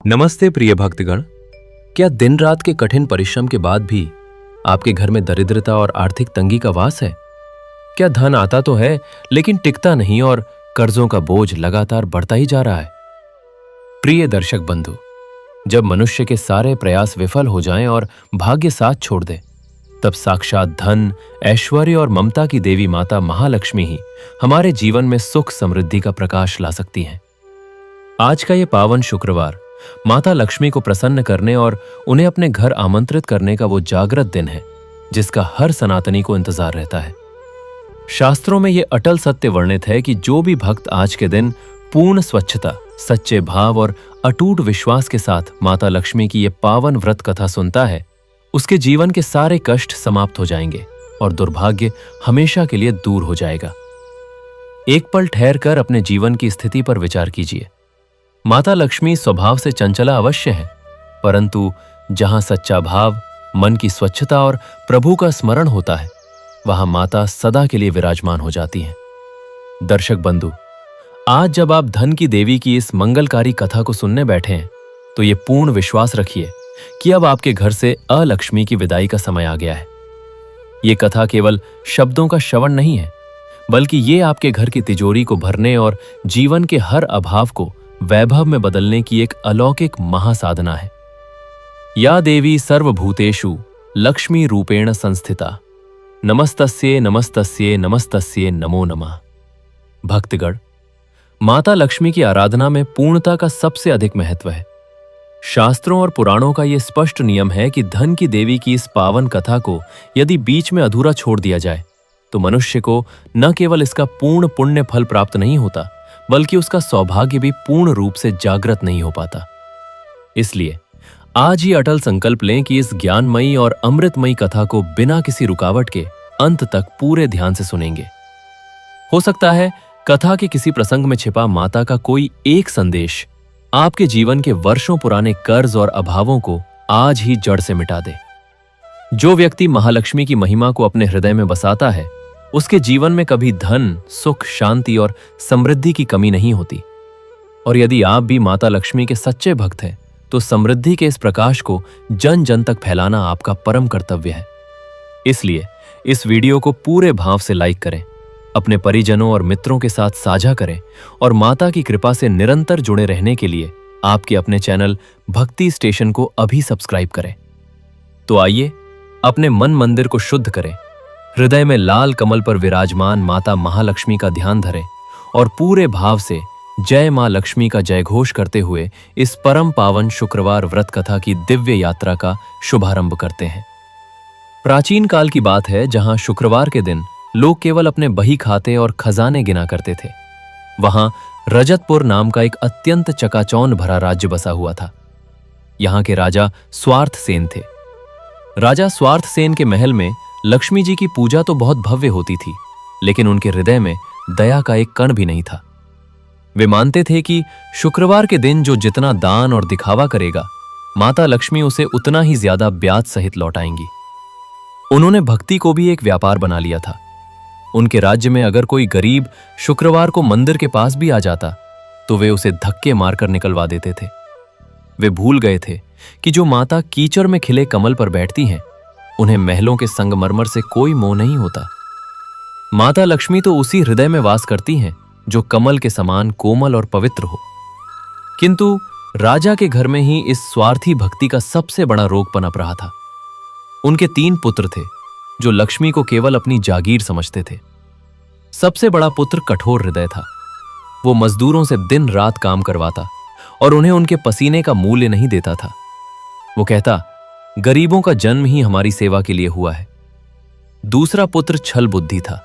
नमस्ते प्रिय भक्तगण। क्या दिन रात के कठिन परिश्रम के बाद भी आपके घर में दरिद्रता और आर्थिक तंगी का वास है? क्या धन आता तो है लेकिन टिकता नहीं और कर्जों का बोझ लगातार बढ़ता ही जा रहा है? प्रिय दर्शक बंधु, जब मनुष्य के सारे प्रयास विफल हो जाएं और भाग्य साथ छोड़ दे, तब साक्षात धन, ऐश्वर्य और ममता की देवी माता महालक्ष्मी ही हमारे जीवन में सुख समृद्धि का प्रकाश ला सकती हैं। आज का ये पावन शुक्रवार माता लक्ष्मी को प्रसन्न करने और उन्हें अपने घर आमंत्रित करने का वो जागृत दिन है जिसका हर सनातनी को इंतजार रहता है। शास्त्रों में ये अटल सत्य वर्णित है कि जो भी भक्त आज के दिन पूर्ण स्वच्छता, सच्चे भाव और अटूट विश्वास के साथ माता लक्ष्मी की ये पावन व्रत कथा सुनता है, उसके जीवन के सारे कष्ट समाप्त हो जाएंगे और दुर्भाग्य हमेशा के लिए दूर हो जाएगा। एक पल ठहर कर अपने जीवन की स्थिति पर विचार कीजिए। माता लक्ष्मी स्वभाव से चंचला अवश्य है, परंतु जहां सच्चा भाव, मन की स्वच्छता और प्रभु का स्मरण होता है, वहां माता सदा के लिए विराजमान हो जाती हैं। दर्शक बंधु, आज जब आप धन की देवी की इस मंगलकारी कथा को सुनने बैठे हैं, तो ये पूर्ण विश्वास रखिए कि अब आपके घर से अलक्ष्मी की विदाई का समय आ गया है। ये कथा केवल शब्दों का श्रवण नहीं है, बल्कि ये आपके घर की तिजोरी को भरने और जीवन के हर अभाव को वैभव में बदलने की एक अलौकिक महासाधना है। या देवी सर्वभूतेषु लक्ष्मी रूपेण संस्थिता, नमस्तस्ये नमस्तस्ये नमस्तस्ये नमो नमः। भक्तगण, माता लक्ष्मी की आराधना में पूर्णता का सबसे अधिक महत्व है। शास्त्रों और पुराणों का यह स्पष्ट नियम है कि धन की देवी की इस पावन कथा को यदि बीच में अधूरा छोड़ दिया जाए, तो मनुष्य को न केवल इसका पूर्ण पुण्य फल प्राप्त नहीं होता, बल्कि उसका सौभाग्य भी पूर्ण रूप से जागृत नहीं हो पाता। इसलिए आज ही अटल संकल्प लें कि इस ज्ञानमयी और अमृतमयी कथा को बिना किसी रुकावट के अंत तक पूरे ध्यान से सुनेंगे। हो सकता है कथा के किसी प्रसंग में छिपा माता का कोई एक संदेश आपके जीवन के वर्षों पुराने कर्ज और अभावों को आज ही जड़ से मिटा दे। जो व्यक्ति महालक्ष्मी की महिमा को अपने हृदय में बसाता है, उसके जीवन में कभी धन, सुख, शांति और समृद्धि की कमी नहीं होती। और यदि आप भी माता लक्ष्मी के सच्चे भक्त हैं, तो समृद्धि के इस प्रकाश को जन जन तक फैलाना आपका परम कर्तव्य है। इसलिए इस वीडियो को पूरे भाव से लाइक करें, अपने परिजनों और मित्रों के साथ साझा करें और माता की कृपा से निरंतर जुड़े रहने के लिए आपके अपने चैनल भक्ति स्टेशन को अभी सब्सक्राइब करें। तो आइए अपने मन मंदिर को शुद्ध करें, हृदय में लाल कमल पर विराजमान माता महालक्ष्मी का ध्यान धरें और पूरे भाव से जय मां लक्ष्मी का जयघोष करते हुए इस परम पावन शुक्रवार व्रत कथा की दिव्य यात्रा का शुभारंभ करते हैं। प्राचीन काल की बात है, जहां शुक्रवार के दिन लोग केवल अपने बही खाते और खजाने गिना करते थे। वहां रजतपुर नाम का एक अत्यंत चकाचौंध भरा राज्य बसा हुआ था। यहां के राजा स्वार्थ सेन थे। राजा स्वार्थ सेन के महल में लक्ष्मी जी की पूजा तो बहुत भव्य होती थी, लेकिन उनके हृदय में दया का एक कण भी नहीं था। वे मानते थे कि शुक्रवार के दिन जो जितना दान और दिखावा करेगा, माता लक्ष्मी उसे उतना ही ज्यादा ब्याज सहित लौटाएंगी। उन्होंने भक्ति को भी एक व्यापार बना लिया था। उनके राज्य में अगर कोई गरीब शुक्रवार को मंदिर के पास भी आ जाता, तो वे उसे धक्के मारकर निकलवा देते थे। वे भूल गए थे कि जो माता कीचड़ में खिले कमल पर बैठती हैं, उन्हें महलों के संगमरमर से कोई मोह नहीं होता। माता लक्ष्मी तो उसी हृदय में वास करती हैं जो कमल के समान कोमल और पवित्र हो। किंतु राजा के घर में ही इस स्वार्थी भक्ति का सबसे बड़ा रोग पनप रहा था। उनके 3 पुत्र थे जो लक्ष्मी को केवल अपनी जागीर समझते थे। सबसे बड़ा पुत्र कठोर हृदय था। वो मजदूरों से दिन रात काम करवाता और उन्हें उनके पसीने का मूल्य नहीं देता था। वो कहता, गरीबों का जन्म ही हमारी सेवा के लिए हुआ है। दूसरा पुत्र छल बुद्धि था।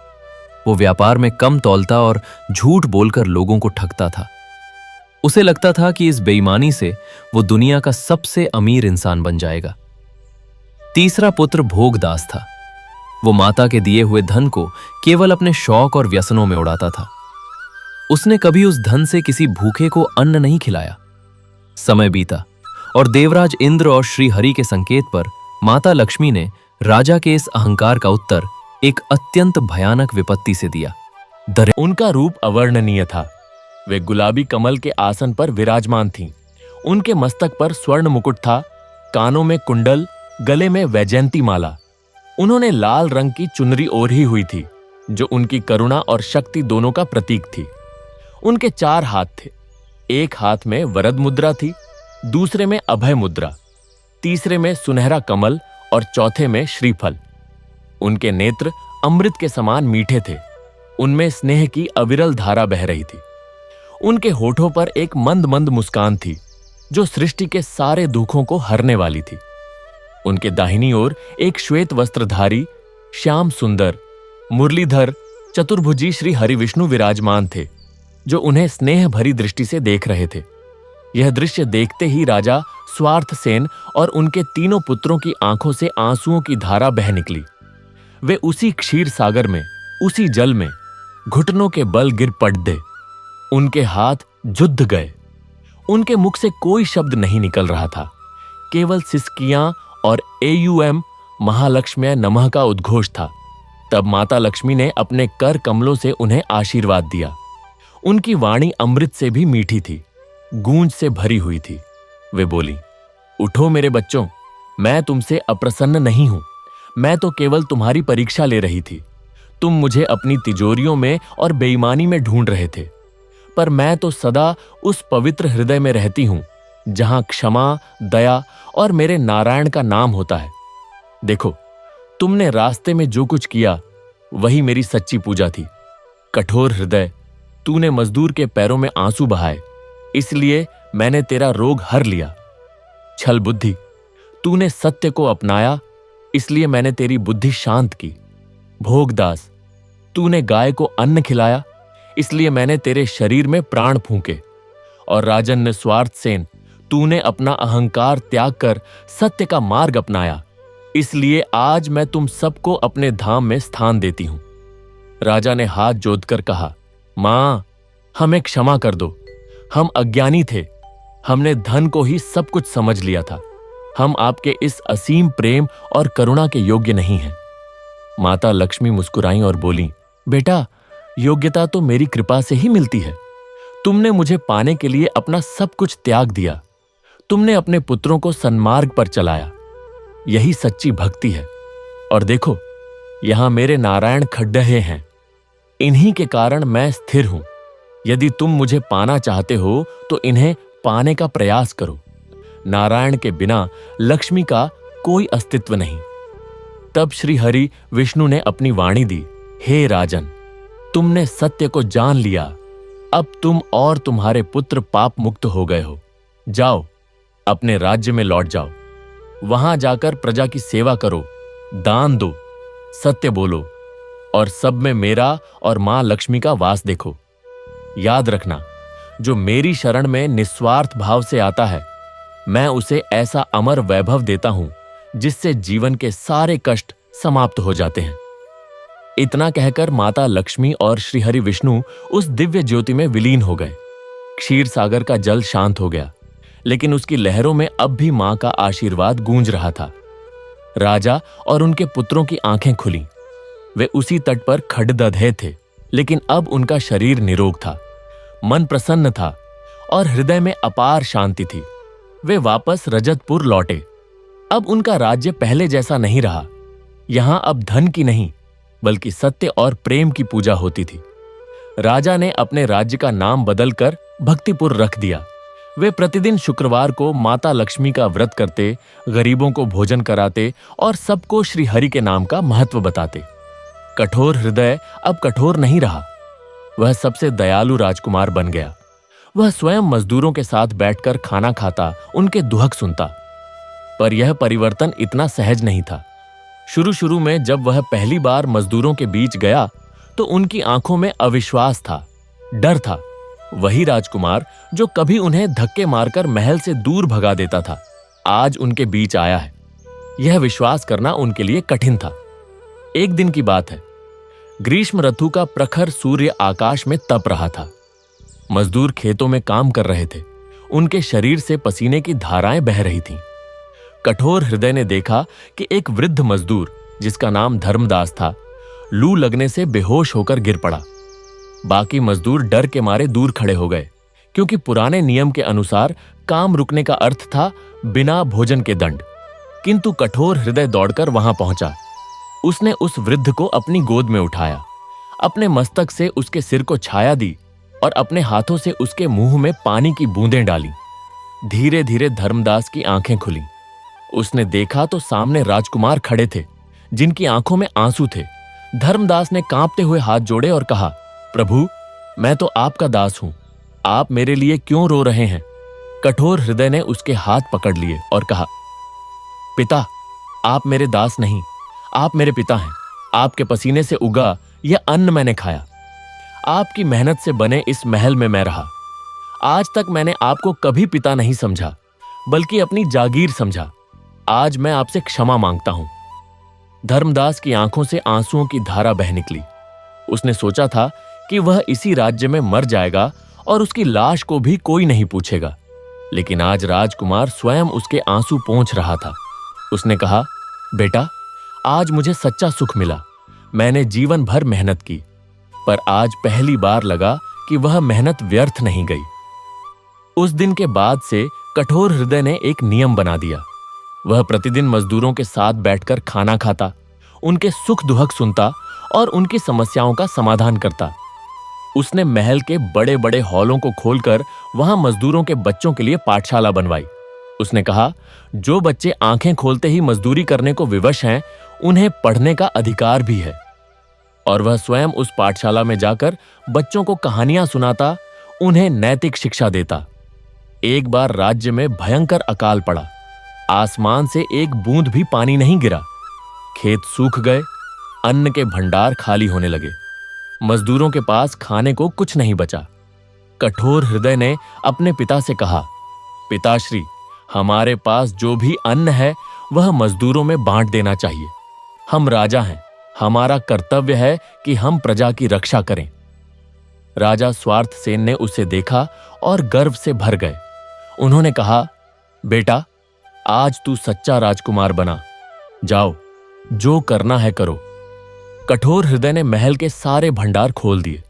वो व्यापार में कम तौलता और झूठ बोलकर लोगों को ठगता था। उसे लगता था कि इस बेईमानी से वो दुनिया का सबसे अमीर इंसान बन जाएगा। तीसरा पुत्र भोगदास था। वो माता के दिए हुए धन को केवल अपने शौक और व्यसनों में उड़ाता था। उसने कभी उस धन से किसी भूखे को अन्न नहीं खिलाया। समय बीता और देवराज इंद्र और श्री हरि के संकेत पर माता लक्ष्मी ने राजा के इस अहंकार का उत्तर एक अत्यंत भयानक विपत्ति से दिया। उनका रूप अवर्णनीय था। वे गुलाबी कमल के आसन पर विराजमान थीं। उनके मस्तक पर स्वर्ण मुकुट था, कानों में कुंडल, गले में वैजयंती माला। उन्होंने लाल रंग की चुनरी ओढ़ी हुई थी, जो उनकी करुणा और शक्ति दोनों का प्रतीक थी। उनके 4 हाथ थे। एक हाथ में वरद मुद्रा थी, दूसरे में अभय मुद्रा, तीसरे में सुनहरा कमल और चौथे में श्रीफल। उनके नेत्र अमृत के समान मीठे थे, उनमें स्नेह की अविरल धारा बह रही थी। उनके होठों पर एक मंद मंद मुस्कान थी, जो सृष्टि के सारे दुखों को हरने वाली थी। उनके दाहिनी ओर एक श्वेत वस्त्रधारी, श्याम सुंदर, मुरलीधर, चतुर्भुजी श्री हरिविष्णु विराजमान थे, जो उन्हें स्नेह भरी दृष्टि से देख रहे थे। यह दृश्य देखते ही राजा स्वार्थसेन और उनके तीनों पुत्रों की आंखों से आंसुओं की धारा बह निकली। वे उसी क्षीर सागर में, उसी जल में घुटनों के बल गिर पड़े। उनके हाथ जुद्ध गए। उनके मुख से कोई शब्द नहीं निकल रहा था, केवल सिसकियां और एयूएम महालक्ष्म्य नमः का उद्घोष था। तब माता लक्ष्मी ने अपने कर कमलों से उन्हें आशीर्वाद दिया। उनकी वाणी अमृत से भी मीठी थी, गूंज से भरी हुई थी। वे बोली, उठो मेरे बच्चों, मैं तुमसे अप्रसन्न नहीं हूं। मैं तो केवल तुम्हारी परीक्षा ले रही थी। तुम मुझे अपनी तिजोरियों में और बेईमानी में ढूंढ रहे थे, पर मैं तो सदा उस पवित्र हृदय में रहती हूं जहां क्षमा, दया और मेरे नारायण का नाम होता है। देखो, तुमने रास्ते में जो कुछ किया वही मेरी सच्ची पूजा थी। कठोर हृदय, तूने मजदूर के पैरों में आंसू बहाए, इसलिए मैंने तेरा रोग हर लिया। छल बुद्धि, तूने सत्य को अपनाया, इसलिए मैंने तेरी बुद्धि शांत की। भोगदास, तूने गाय को अन्न खिलाया, इसलिए मैंने तेरे शरीर में प्राण फूंके। और राजन स्वार्थसेन, तूने अपना अहंकार त्याग कर सत्य का मार्ग अपनाया, इसलिए आज मैं तुम सबको अपने धाम में स्थान देती हूं। राजा ने हाथ जोड़कर कहा, मां, हमें क्षमा कर दो। हम अज्ञानी थे, हमने धन को ही सब कुछ समझ लिया था। हम आपके इस असीम प्रेम और करुणा के योग्य नहीं हैं। माता लक्ष्मी मुस्कुराई और बोली, बेटा, योग्यता तो मेरी कृपा से ही मिलती है। तुमने मुझे पाने के लिए अपना सब कुछ त्याग दिया। तुमने अपने पुत्रों को सन्मार्ग पर चलाया। यही सच्ची भक्ति है। और देखो, यहां मेरे नारायण खड्डहे हैं। इन्हीं के कारण मैं स्थिर हूं। यदि तुम मुझे पाना चाहते हो तो इन्हें पाने का प्रयास करो। नारायण के बिना लक्ष्मी का कोई अस्तित्व नहीं। तब श्री हरि विष्णु ने अपनी वाणी दी, हे राजन, तुमने सत्य को जान लिया। अब तुम और तुम्हारे पुत्र पाप मुक्त हो गए हो। जाओ, अपने राज्य में लौट जाओ। वहां जाकर प्रजा की सेवा करो, दान दो, सत्य बोलो और सब में मेरा और मां लक्ष्मी का वास देखो। याद रखना, जो मेरी शरण में निस्वार्थ भाव से आता है, मैं उसे ऐसा अमर वैभव देता हूं जिससे जीवन के सारे कष्ट समाप्त हो जाते हैं। इतना कहकर माता लक्ष्मी और श्रीहरि विष्णु उस दिव्य ज्योति में विलीन हो गए। क्षीर सागर का जल शांत हो गया, लेकिन उसकी लहरों में अब भी मां का आशीर्वाद गूंज रहा था। राजा और उनके पुत्रों की आंखें खुली। वे उसी तट पर खड़दधे थे, लेकिन अब उनका शरीर निरोग था, मन प्रसन्न था और हृदय में अपार शांति थी। वे वापस रजतपुर लौटे। अब उनका राज्य पहले जैसा नहीं रहा। यहां अब धन की नहीं, बल्कि सत्य और प्रेम की पूजा होती थी। राजा ने अपने राज्य का नाम बदलकर भक्तिपुर रख दिया। वे प्रतिदिन शुक्रवार को माता लक्ष्मी का व्रत करते, गरीबों को भोजन कराते और सबको श्री हरि के नाम का महत्व बताते। कठोर हृदय अब कठोर नहीं रहा। वह सबसे दयालु राजकुमार बन गया। वह स्वयं मजदूरों के साथ बैठकर खाना खाता, उनके दुहक सुनता। पर यह परिवर्तन इतना सहज नहीं था। शुरू शुरू में जब वह पहली बार मजदूरों के बीच गया तो उनकी आंखों में अविश्वास था, डर था। वही राजकुमार जो कभी उन्हें धक्के मारकर महल से दूर भगा देता था, आज उनके बीच आया है। यह विश्वास करना उनके लिए कठिन था। एक दिन की बात है। ग्रीष्म ऋतु का प्रखर सूर्य आकाश में तप रहा था। मजदूर खेतों में काम कर रहे थे। उनके शरीर से पसीने की धाराएं बह रही थीं। कठोर हृदय ने देखा कि एक वृद्ध मजदूर, जिसका नाम धर्मदास था, लू लगने से बेहोश होकर गिर पड़ा। बाकी मजदूर डर के मारे दूर खड़े हो गए, क्योंकि पुराने नियम के अनुसार काम रुकने का अर्थ था बिना भोजन के दंड। किंतु कठोर हृदय दौड़कर वहां पहुंचा। उसने उस वृद्ध को अपनी गोद में उठाया, अपने मस्तक से उसके सिर को छाया दी और अपने हाथों से उसके मुंह में पानी की बूंदें डाली। धीरे धीरे धर्मदास की आंखें खुली। उसने देखा तो सामने राजकुमार खड़े थे, जिनकी आंखों में आंसू थे। धर्मदास ने कांपते हुए हाथ जोड़े और कहा, प्रभु, मैं तो आपका दास हूं, आप मेरे लिए क्यों रो रहे हैं? कठोर हृदय ने उसके हाथ पकड़ लिए और कहा, पिता, आप मेरे दास नहीं, आप मेरे पिता हैं। आपके पसीने से उगा यह अन्न मैंने खाया। आपकी मेहनत से बने इस महल में मैं रहा। आज तक मैंने आपको कभी पिता नहीं समझा, बल्कि अपनी जागीर समझा। आज मैं आपसे क्षमा मांगता हूं। धर्मदास की आंखों से आंसुओं की धारा बह निकली। उसने सोचा था कि वह इसी राज्य में मर जाएगा और उसकी लाश को भी कोई नहीं पूछेगा, लेकिन आज राजकुमार स्वयं उसके आंसू पोंछ रहा था। उसने कहा, बेटा, आज मुझे सच्चा सुख मिला। मैंने जीवन भर मेहनत की, पर आज पहली बार लगा कि वह मेहनत व्यर्थ नहीं गई। उस दिन के बाद से कठोर हृदय ने एक नियम बना दिया। वह प्रतिदिन मजदूरों के साथ बैठकर खाना खाता, उनके सुख दुख सुनता और उनकी समस्याओं का समाधान करता। उसने महल के बड़े बड़े हॉलों को खोलकर वहां मजदूरों के बच्चों के लिए पाठशाला बनवाई। उसने कहा, जो बच्चे आंखें खोलते ही मजदूरी करने को विवश हैं, उन्हें पढ़ने का अधिकार भी है। और वह स्वयं उस पाठशाला में जाकर बच्चों को कहानियां सुनाता, उन्हें नैतिक शिक्षा देता। एक बार राज्य में भयंकर अकाल पड़ा। आसमान से एक बूंद भी पानी नहीं गिरा। खेत सूख गए, अन्न के भंडार खाली होने लगे। मजदूरों के पास खाने को कुछ नहीं बचा। कठोर हृदय ने अपने पिता से कहा, पिताश्री, हमारे पास जो भी अन्न है वह मजदूरों में बांट देना चाहिए। हम राजा हैं, हमारा कर्तव्य है कि हम प्रजा की रक्षा करें। राजा स्वार्थसेन ने उसे देखा और गर्व से भर गए। उन्होंने कहा, बेटा, आज तू सच्चा राजकुमार बना। जाओ, जो करना है करो। कठोर हृदय ने महल के सारे भंडार खोल दिए।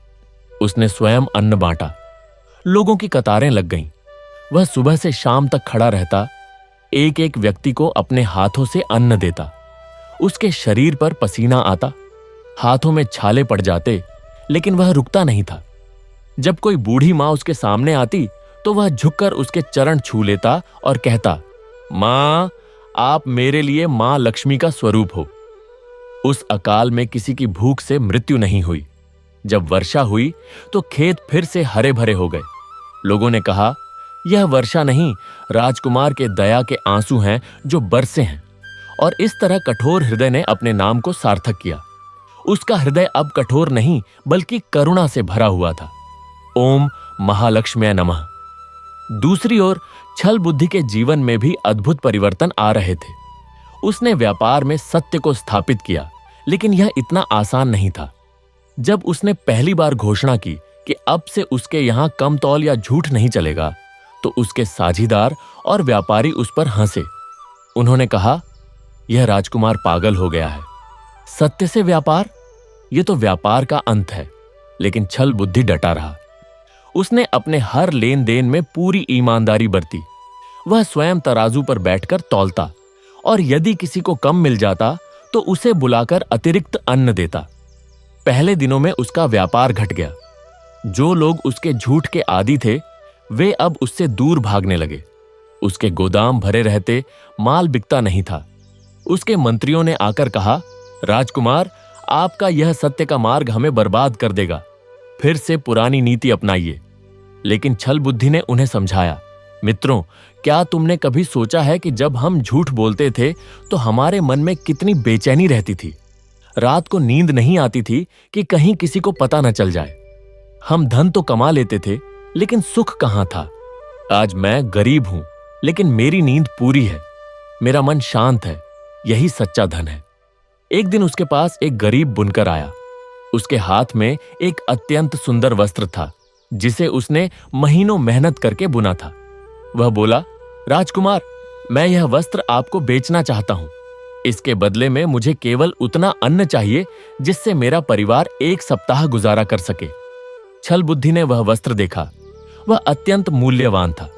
उसने स्वयं अन्न बांटा। लोगों की कतारें लग गईं। वह सुबह से शाम तक खड़ा रहता, एक एक व्यक्ति को अपने हाथों से अन्न देता। उसके शरीर पर पसीना आता, हाथों में छाले पड़ जाते, लेकिन वह रुकता नहीं था। जब कोई बूढ़ी मां उसके सामने आती तो वह झुककर उसके चरण छू लेता और कहता, मां, आप मेरे लिए मां लक्ष्मी का स्वरूप हो। उस अकाल में किसी की भूख से मृत्यु नहीं हुई। जब वर्षा हुई तो खेत फिर से हरे भरे हो गए। लोगों ने कहा, यह वर्षा नहीं, राजकुमार के दया के आंसू हैं जो बरसे हैं। और इस तरह कठोर हृदय ने अपने नाम को सार्थक किया। उसका हृदय अब कठोर नहीं बल्कि करुणा से भरा हुआ था। ओम महालक्ष्म्यै नमः। दूसरी ओर छल बुद्धि के जीवन में भी अद्भुत परिवर्तन आ रहे थे। उसने व्यापार में सत्य को स्थापित किया, लेकिन यह इतना आसान नहीं था। जब उसने पहली बार घोषणा की कि अब से उसके यहां कम तौल या झूठ नहीं चलेगा, तो उसके साझीदार और व्यापारी उस पर हंसे। उन्होंने कहा, यह राजकुमार पागल हो गया है। सत्य से व्यापार, यह तो व्यापार का अंत है। लेकिन छल बुद्धि डटा रहा। उसने अपने हर लेन देन में पूरी ईमानदारी बरती। वह स्वयं तराजू पर बैठकर तौलता और यदि किसी को कम मिल जाता तो उसे बुलाकर अतिरिक्त अन्न देता। पहले दिनों में उसका व्यापार घट गया। जो लोग उसके झूठ के आदी थे, वे अब उससे दूर भागने लगे। उसके गोदाम भरे रहते, माल बिकता नहीं था। उसके मंत्रियों ने आकर कहा, राजकुमार, आपका यह सत्य का मार्ग हमें बर्बाद कर देगा। फिर से पुरानी नीति अपनाइए। लेकिन छल बुद्धि ने उन्हें समझाया, मित्रों, क्या तुमने कभी सोचा है कि जब हम झूठ बोलते थे तो हमारे मन में कितनी बेचैनी रहती थी। रात को नींद नहीं आती थी कि कहीं किसी को पता न चल जाए। हम धन तो कमा लेते थे, लेकिन सुख कहां था। आज मैं गरीब हूं, लेकिन मेरी नींद पूरी है। मेरा मन शांत है। यही सच्चा धन है। एक दिन उसके पास एक गरीब बुनकर आया। उसके हाथ में एक अत्यंत सुंदर वस्त्र था, जिसे उसने महीनों मेहनत करके बुना था। वह बोला, राजकुमार, मैं यह वस्त्र आपको बेचना चाहता हूं। इसके बदले में मुझे केवल उतना अन्न चाहिए जिससे मेरा परिवार एक सप्ताह गुजारा कर सके। छल बुद्धि ने वह वस्त्र देखा। वह अत्यंत मूल्यवान था।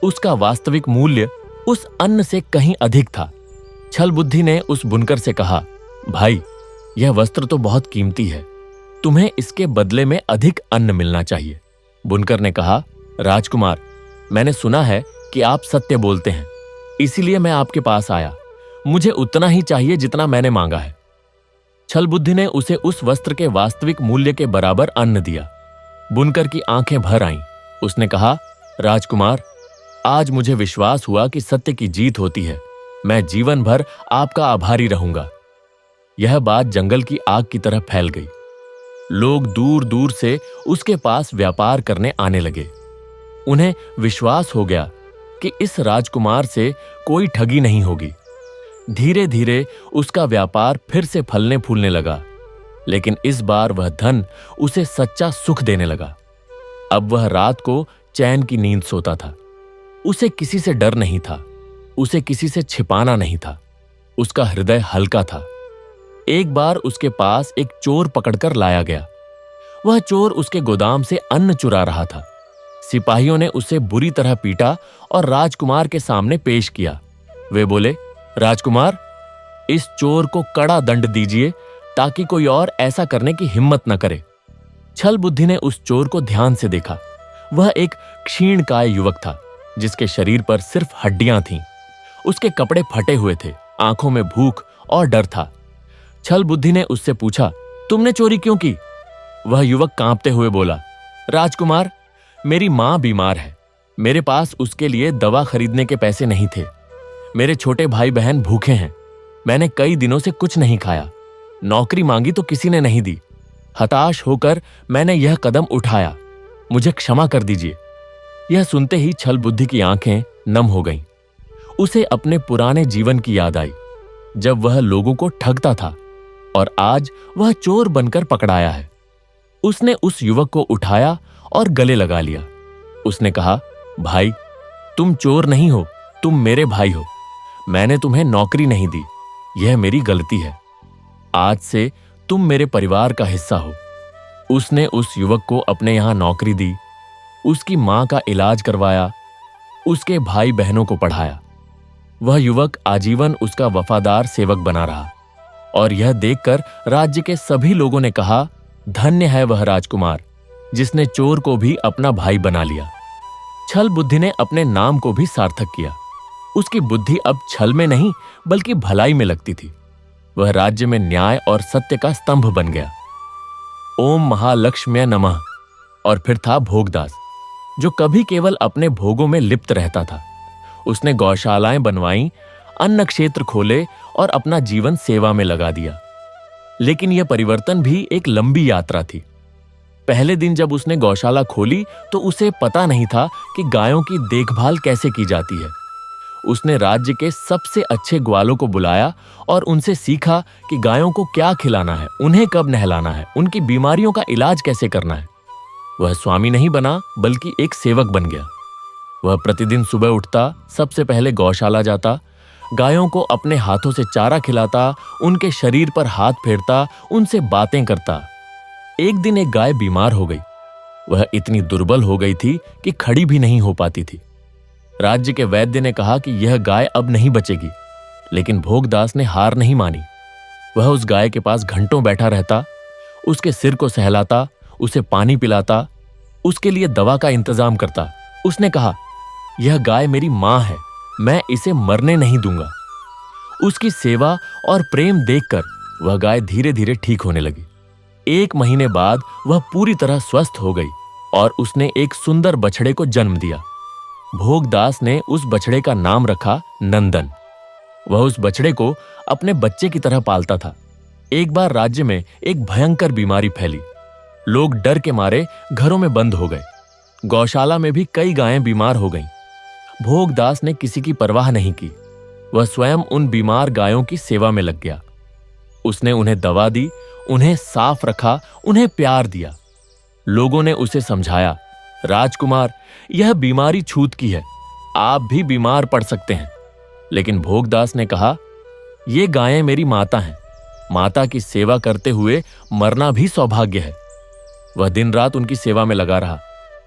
उसका वास्तविक मूल्य उस अन्न से कहीं अधिक था। छल बुद्धि ने उस बुनकर से कहा, भाई, यह वस्त्र तो बहुत कीमती है, तुम्हें इसके बदले में अधिक अन्न मिलना चाहिए। बुनकर ने कहा, राजकुमार, मैंने सुना है कि आप सत्य बोलते हैं, इसीलिए मैं आपके पास आया। मुझे उतना ही चाहिए जितना मैंने मांगा है। छल बुद्धि ने उसे उस वस्त्र के वास्तविक मूल्य के बराबर अन्न दिया। बुनकर की आंखें भर आईं। उसने कहा, राजकुमार, आज मुझे विश्वास हुआ कि सत्य की जीत होती है। मैं जीवन भर आपका आभारी रहूंगा। यह बात जंगल की आग की तरह फैल गई। लोग दूर दूर से उसके पास व्यापार करने आने लगे। उन्हें विश्वास हो गया कि इस राजकुमार से कोई ठगी नहीं होगी। धीरे धीरे उसका व्यापार फिर से फलने फूलने लगा, लेकिन इस बार वह धन उसे सच्चा सुख देने लगा। अब वह रात को चैन की नींद सोता था। उसे किसी से डर नहीं था, उसे किसी से छिपाना नहीं था। उसका हृदय हल्का था। एक बार उसके पास एक चोर पकड़कर लाया गया। वह चोर उसके गोदाम से अन्न चुरा रहा था। सिपाहियों ने उसे बुरी तरह पीटा और राजकुमार के सामने पेश किया। वे बोले, राजकुमार, इस चोर को कड़ा दंड दीजिए ताकि कोई और ऐसा करने की हिम्मत न करे। छल बुद्धि ने उस चोर को ध्यान से देखा। वह एक क्षीणकाय युवक था, जिसके शरीर पर सिर्फ हड्डियां थीं। उसके कपड़े फटे हुए थे, आंखों में भूख और डर था। छल बुद्धि ने उससे पूछा, तुमने चोरी क्यों की? वह युवक कांपते हुए बोला, राजकुमार, मेरी मां बीमार है। मेरे पास उसके लिए दवा खरीदने के पैसे नहीं थे। मेरे छोटे भाई बहन भूखे हैं। मैंने कई दिनों से कुछ नहीं खाया। नौकरी मांगी तो किसी ने नहीं दी। हताश होकर मैंने यह कदम उठाया। मुझे क्षमा कर दीजिए। यह सुनते ही छल बुद्धि की आंखें नम हो गईं। उसे अपने पुराने जीवन की याद आई, जब वह लोगों को ठगता था, और आज वह चोर बनकर पकड़ाया है। उसने उस युवक को उठाया और गले लगा लिया। उसने कहा, भाई, तुम चोर नहीं हो, तुम मेरे भाई हो। मैंने तुम्हें नौकरी नहीं दी, यह मेरी गलती है। आज से तुम मेरे परिवार का हिस्सा हो। उसने उस युवक को अपने यहां नौकरी दी, उसकी मां का इलाज करवाया, उसके भाई बहनों को पढ़ाया। वह युवक आजीवन उसका वफादार सेवक बना रहा, और यह देखकर राज्य के सभी लोगों ने कहा, धन्य है वह राजकुमार जिसने चोर को भी अपना भाई बना लिया। छल बुद्धि ने अपने नाम को भी सार्थक किया। उसकी बुद्धि अब छल में नहीं बल्कि भलाई में लगती थी। वह राज्य में न्याय और सत्य का स्तंभ बन गया। ओम महालक्ष्म्य नमः। और फिर था भोगदास, जो कभी केवल अपने भोगों में लिप्त रहता था। उसने गौशालाएं बनवाईं, अन्न क्षेत्र खोले और अपना जीवन सेवा में लगा दिया। लेकिन यह परिवर्तन भी एक लंबी यात्रा थी। पहले दिन जब उसने गौशाला खोली तो उसे पता नहीं था कि गायों की देखभाल कैसे की जाती है। उसने राज्य के सबसे अच्छे ग्वालों को बुलाया और उनसे सीखा कि गायों को क्या खिलाना है, उन्हें कब नहलाना है, उनकी बीमारियों का इलाज कैसे करना है। वह स्वामी नहीं बना बल्कि एक सेवक बन गया। वह प्रतिदिन सुबह उठता, सबसे पहले गौशाला जाता, गायों को अपने हाथों से चारा खिलाता, उनके शरीर पर हाथ फेरता, उनसे बातें करता। एक दिन एक गाय बीमार हो गई। वह इतनी दुर्बल हो गई थी कि खड़ी भी नहीं हो पाती थी। राज्य के वैद्य ने कहा कि यह गाय अब नहीं बचेगी, लेकिन भोगदास ने हार नहीं मानी। वह उस गाय के पास घंटों बैठा रहता, उसके सिर को सहलाता, उसे पानी पिलाता, उसके लिए दवा का इंतजाम करता। उसने कहा, यह गाय मेरी मां है, मैं इसे मरने नहीं दूंगा। उसकी सेवा और प्रेम देखकर वह गाय धीरे धीरे ठीक होने लगी। 1 महीने बाद वह पूरी तरह स्वस्थ हो गई और उसने एक सुंदर बछड़े को जन्म दिया। भोगदास ने उस बछड़े का नाम रखा नंदन। वह उस बछड़े को अपने बच्चे की तरह पालता था। एक बार राज्य में एक भयंकर बीमारी फैली। लोग डर के मारे घरों में बंद हो गए। गौशाला में भी कई गायें बीमार हो गईं। भोगदास ने किसी की परवाह नहीं की। वह स्वयं उन बीमार गायों की सेवा में लग गया। उसने उन्हें दवा दी, उन्हें साफ रखा, उन्हें प्यार दिया। लोगों ने उसे समझाया, राजकुमार, यह बीमारी छूत की है, आप भी बीमार पड़ सकते हैं। लेकिन भोगदास ने कहा, ये गायें मेरी माता हैं। माता की सेवा करते हुए मरना भी सौभाग्य है। वह दिन रात उनकी सेवा में लगा रहा।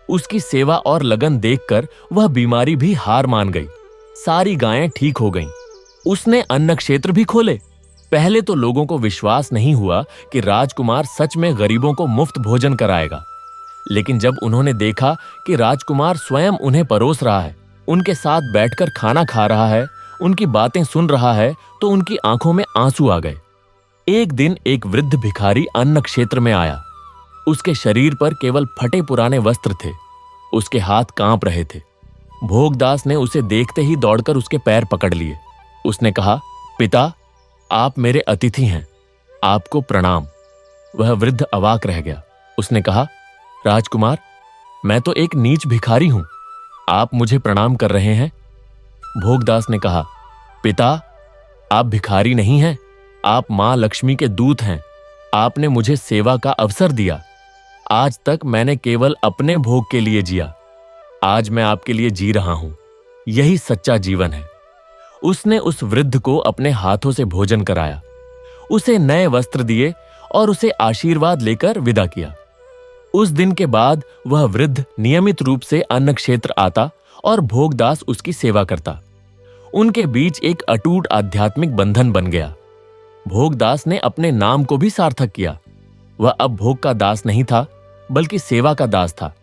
उसकी सेवा और लगन देखकर वह बीमारी भी हार मान गई। सारी गायें ठीक हो गईं। उसने अन्न क्षेत्र भी खोले। पहले तो लोगों को विश्वास नहीं हुआ कि राजकुमार सच में गरीबों को मुफ्त भोजन कराएगा, लेकिन जब उन्होंने देखा कि राजकुमार स्वयं उन्हें परोस रहा है, उनके साथ बैठकर खाना खा रहा है, उनकी बातें सुन रहा है, तो उनकी आंखों में आंसू आ गए। एक दिन एक वृद्ध भिखारी अन्न क्षेत्र में आया। उसके शरीर पर केवल फटे पुराने वस्त्र थे। उसके हाथ कांप रहे थे। भोगदास ने उसे देखते ही दौड़कर उसके पैर पकड़ लिए। उसने कहा, पिता, आप मेरे अतिथि हैं, आपको प्रणाम। वह वृद्ध अवाक रह गया। उसने कहा, राजकुमार, मैं तो एक नीच भिखारी हूं, आप मुझे प्रणाम कर रहे हैं? भोगदास ने कहा, पिता, आप भिखारी नहीं हैं, आप मां लक्ष्मी के दूत हैं। आपने मुझे सेवा का अवसर दिया। आज तक मैंने केवल अपने भोग के लिए जिया, आज मैं आपके लिए जी रहा हूं। यही सच्चा जीवन है। उसने उस वृद्ध को अपने हाथों से भोजन कराया, उसे नए वस्त्र दिए और उसे आशीर्वाद लेकर विदा किया। उस दिन के बाद वह वृद्ध नियमित रूप से अन्न क्षेत्र आता और भोगदास उसकी सेवा करता। उनके बीच एक अटूट आध्यात्मिक बंधन बन गया। भोगदास ने अपने नाम को भी सार्थक किया। वह अब भोग का दास नहीं था, बल्कि सेवा का दास था।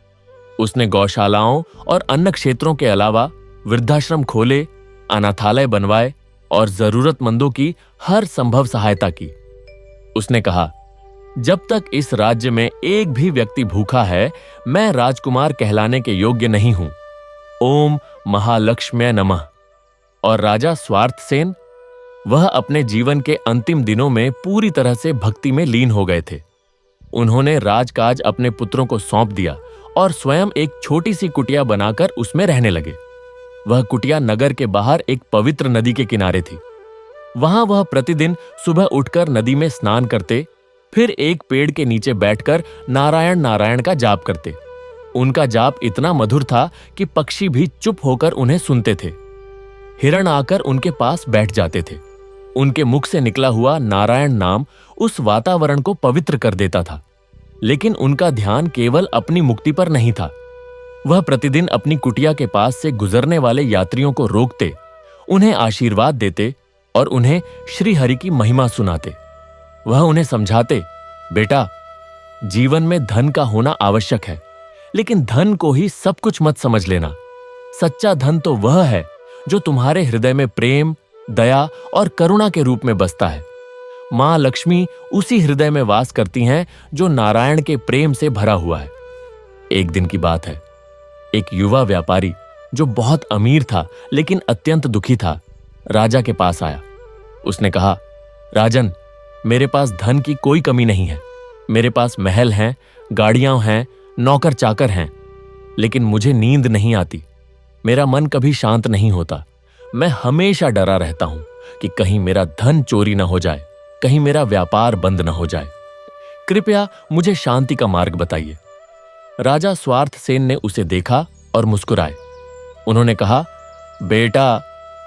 उसने गौशालाओं और अन्न क्षेत्रों के अलावा वृद्धाश्रम खोले, अनाथालय बनवाए और जरूरतमंदों की हर संभव सहायता की। उसने कहा, जब तक इस राज्य में एक भी व्यक्ति भूखा है, मैं राजकुमार कहलाने के योग्य नहीं हूं। ओम महालक्ष्म्यै नमः। और राजा स्वार्थसेन, वह अपने जीवन के अंतिम दिनों में पूरी तरह से भक्ति में लीन हो गए थे। उन्होंने राजकाज अपने पुत्रों को सौंप दिया और स्वयं एक छोटी सी कुटिया बनाकर उसमें रहने लगे। वह कुटिया नगर के बाहर एक पवित्र नदी के किनारे थी। वहां वह प्रतिदिन सुबह उठकर नदी में स्नान करते, फिर एक पेड़ के नीचे बैठकर नारायण नारायण का जाप करते। उनका जाप इतना मधुर था कि पक्षी भी चुप होकर उन्हें सुनते थे। हिरण आकर उनके पास बैठ जाते थे। उनके मुख से निकला हुआ नारायण नाम उस वातावरण को पवित्र कर देता था। लेकिन उनका ध्यान केवल अपनी मुक्ति पर नहीं था। वह प्रतिदिन अपनी कुटिया के पास से गुजरने वाले यात्रियों को रोकते, उन्हें आशीर्वाद देते और उन्हें श्री हरि की महिमा सुनाते। वह उन्हें समझाते, बेटा, जीवन में धन का होना आवश्यक है, लेकिन धन को ही सब कुछ मत समझ लेना। सच्चा धन तो वह है जो तुम्हारे हृदय में प्रेम, दया और करुणा के रूप में बसता है। मां लक्ष्मी उसी हृदय में वास करती हैं जो नारायण के प्रेम से भरा हुआ है। एक दिन की बात है, एक युवा व्यापारी जो बहुत अमीर था लेकिन अत्यंत दुखी था, राजा के पास आया। उसने कहा, राजन, मेरे पास धन की कोई कमी नहीं है। मेरे पास महल हैं, गाड़ियां हैं, नौकर चाकर हैं, लेकिन मुझे नींद नहीं आती। मेरा मन कभी शांत नहीं होता। मैं हमेशा डरा रहता हूं कि कहीं मेरा धन चोरी न हो जाए, कहीं मेरा व्यापार बंद न हो जाए। कृपया मुझे शांति का मार्ग बताइए। राजा स्वार्थसेन ने उसे देखा और मुस्कुराए। उन्होंने कहा, बेटा,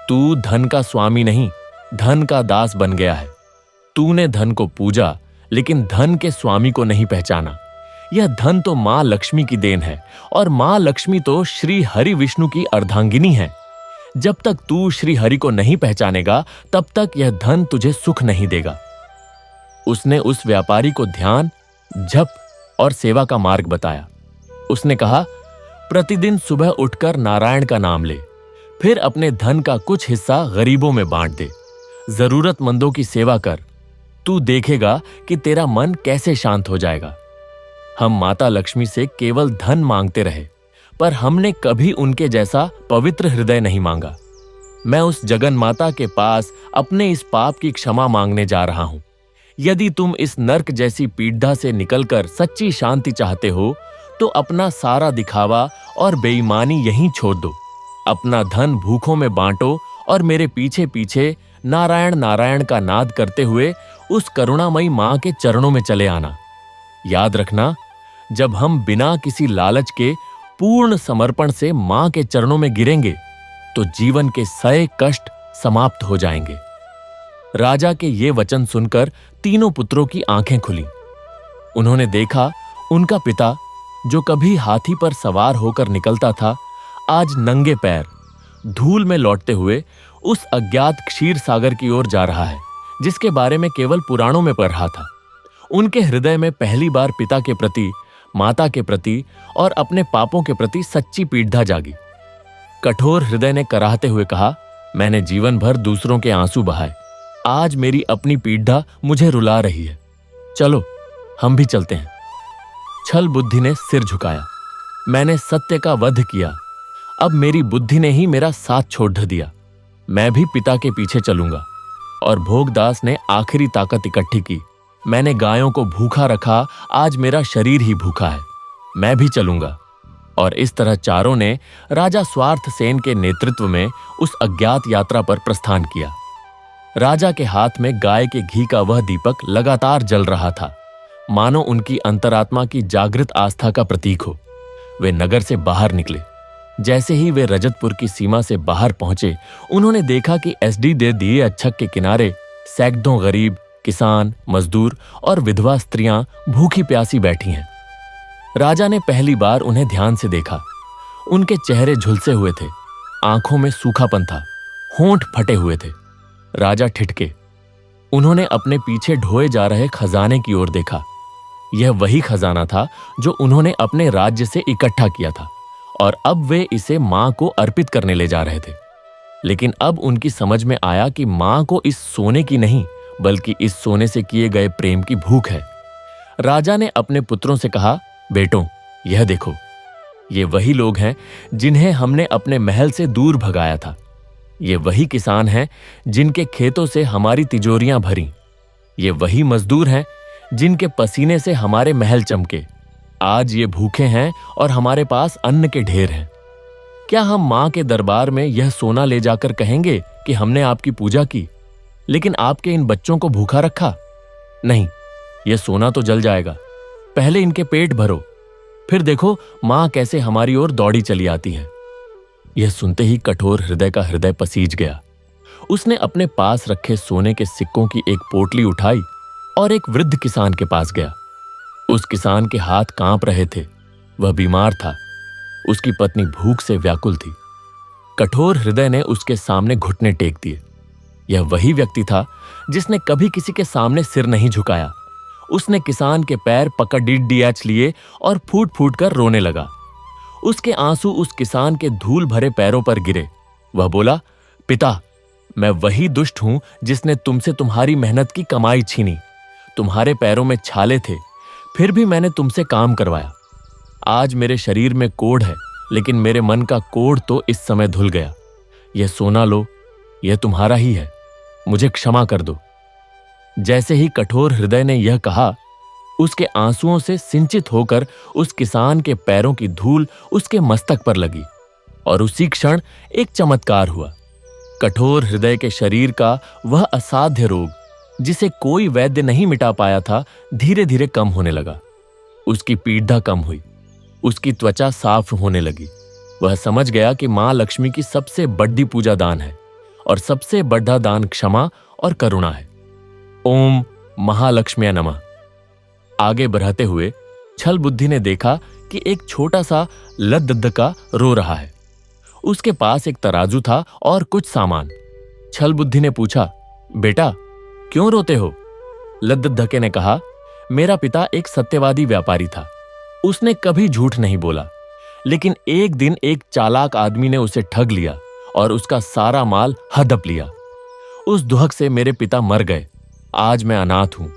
तू धन का स्वामी नहीं, धन का दास बन गया है। तूने धन को पूजा, लेकिन धन के स्वामी को नहीं पहचाना। यह धन तो मां लक्ष्मी की देन है, और मां लक्ष्मी तो श्री हरि विष्णु की अर्धांगिनी है। जब तक तू श्री हरि को नहीं पहचानेगा, तब तक यह धन तुझे सुख नहीं देगा। उसने उस व्यापारी को ध्यान, जप और सेवा का मार्ग बताया। उसने कहा, प्रतिदिन सुबह उठकर नारायण का नाम ले, फिर अपने धन का कुछ हिस्सा गरीबों में बांट दे, जरूरतमंदों की सेवा कर। तू देखेगा कि तेरा मन कैसे शांत हो जाएगा। हम माता लक्ष्मी से केवल धन मांगते रहे, पर हमने कभी उनके जैसा पवित्र हृदय नहीं मांगा। मैं उस जगन माता के पास अपने इस पाप की क्षमा मांगने जा रहा हूं। यदि तुम इस नर्क जैसी पीड़ा से निकलकर सच्ची शांति चाहते हो, तो अपना सारा दिखावा और बेईमानी यहीं छोड़ दो। अपना धन भूखों में बांटो और मेरे पीछे पीछे नारायण नारायण का नाद करते हुए उस करुणामयी मां के चरणों में चले आना। याद रखना, जब हम बिना किसी लालच के पूर्ण समर्पण से मां के चरणों में गिरेंगे, तो जीवन के सारे कष्ट समाप्त हो जाएंगे। राजा के ये वचन सुनकर तीनों पुत्रों की आंखें खुली। उन्होंने देखा, उनका पिता जो कभी हाथी पर सवार होकर निकलता था, आज नंगे पैर धूल में लौटते हुए उस अज्ञात क्षीर सागर की ओर जा रहा है, जिसके बारे में केवल पुराणों में पढ़ रहा था। उनके हृदय में पहली बार पिता के प्रति, माता के प्रति और अपने पापों के प्रति सच्ची पीड़ा जागी। कठोर हृदय ने कराहते हुए कहा, मैंने जीवन भर दूसरों के आंसू बहाए, आज मेरी अपनी पीड़ा मुझे रुला रही है। चलो हम भी चलते हैं। छल बुद्धि ने सिर झुकाया। मैंने सत्य का वध किया, अब मेरी बुद्धि ने ही मेरा साथ छोड़ दिया। मैं भी पिता के पीछे चलूंगा। और भोगदास ने आखिरी ताकत इकट्ठी की। मैंने गायों को भूखा रखा, आज मेरा शरीर ही भूखा है, मैं भी चलूंगा। और इस तरह चारों ने राजा स्वार्थ सेन के नेतृत्व में उस अज्ञात यात्रा पर प्रस्थान किया। राजा के हाथ में गाय के घी का वह दीपक लगातार जल रहा था, मानो उनकी अंतरात्मा की जागृत आस्था का प्रतीक हो। वे नगर से बाहर निकले। जैसे ही वे रजतपुर की सीमा से बाहर पहुंचे, उन्होंने देखा कि एसडी दे दिए अच्छक के किनारे सैकड़ों गरीब, किसान, मजदूर और विधवा स्त्रियां भूखी प्यासी बैठी हैं। राजा ने पहली बार उन्हें ध्यान से देखा। उनके चेहरे झुलसे हुए थे, आंखों में सूखापन था, होंठ फटे हुए थे। राजा ठिठके। उन्होंने अपने पीछे ढोए जा रहे खजाने की ओर देखा। यह वही खजाना था जो उन्होंने अपने राज्य से इकट्ठा किया था, और अब वे इसे मां को अर्पित करने ले जा रहे थे। लेकिन अब उनकी समझ में आया कि मां को इस सोने की नहीं, बल्कि इस सोने से किए गए प्रेम की भूख है। राजा ने अपने पुत्रों से कहा, बेटों, यह देखो, ये वही लोग हैं जिन्हें हमने अपने महल से दूर भगाया था। ये वही किसान हैं जिनके खेतों से हमारी तिजोरियां भरी। ये वही मजदूर हैं जिनके पसीने से हमारे महल चमके। आज ये भूखे हैं और हमारे पास अन्न के ढेर हैं। क्या हम मां के दरबार में यह सोना ले जाकर कहेंगे कि हमने आपकी पूजा की, लेकिन आपके इन बच्चों को भूखा रखा? नहीं, यह सोना तो जल जाएगा। पहले इनके पेट भरो, फिर देखो मां कैसे हमारी ओर दौड़ी चली आती है। यह सुनते ही कठोर हृदय का हृदय पसीज गया। उसने अपने पास रखे सोने के सिक्कों की एक पोटली उठाई और एक वृद्ध किसान के पास गया। उस किसान के हाथ कांप रहे थे, वह बीमार था। उसकी पत्नी भूख से व्याकुल थी। कठोर हृदय ने उसके सामने घुटने टेक दिए। यह वही व्यक्ति था जिसने कभी किसी के सामने सिर नहीं झुकाया। उसने किसान के पैर पकड़ डीएच लिए और फूट फूट कर रोने लगा। उसके आंसू उस किसान के धूल भरे पैरों पर गिरे। वह बोला, पिता, मैं वही दुष्ट हूं जिसने तुमसे तुम्हारी मेहनत की कमाई छीनी। तुम्हारे पैरों में छाले थे, फिर भी मैंने तुमसे काम करवाया। आज मेरे शरीर में कोढ़ है, लेकिन मेरे मन का कोढ़ तो इस समय धुल गया। यह सोना लो, यह तुम्हारा ही है, मुझे क्षमा कर दो। जैसे ही कठोर हृदय ने यह कहा, उसके आंसुओं से सिंचित होकर उस किसान के पैरों की धूल उसके मस्तक पर लगी, और उसी क्षण एक चमत्कार हुआ। कठोर हृदय के शरीर का वह असाध्य रोग, जिसे कोई वैद्य नहीं मिटा पाया था, धीरे धीरे कम होने लगा। उसकी पीड़ा कम हुई, उसकी त्वचा साफ होने लगी। वह समझ गया कि मां लक्ष्मी की सबसे बड़ी पूजा दान है, और सबसे बड़ा दान क्षमा और करुणा है। ओम महालक्ष्म्या नमः। आगे बढ़ते हुए छल बुद्धि ने देखा कि एक छोटा सा लद्दका रो रहा है। उसके पास एक तराजू था और कुछ सामान। छल बुद्धि ने पूछा, बेटा, क्यों रोते हो? लद्दके ने कहा, मेरा पिता एक सत्यवादी व्यापारी था। उसने कभी झूठ नहीं बोला, लेकिन एक दिन एक चालाक आदमी ने उसे ठग लिया और उसका सारा माल हड़प लिया। उस दुहक से मेरे पिता मर गए। आज मैं अनाथ हूं।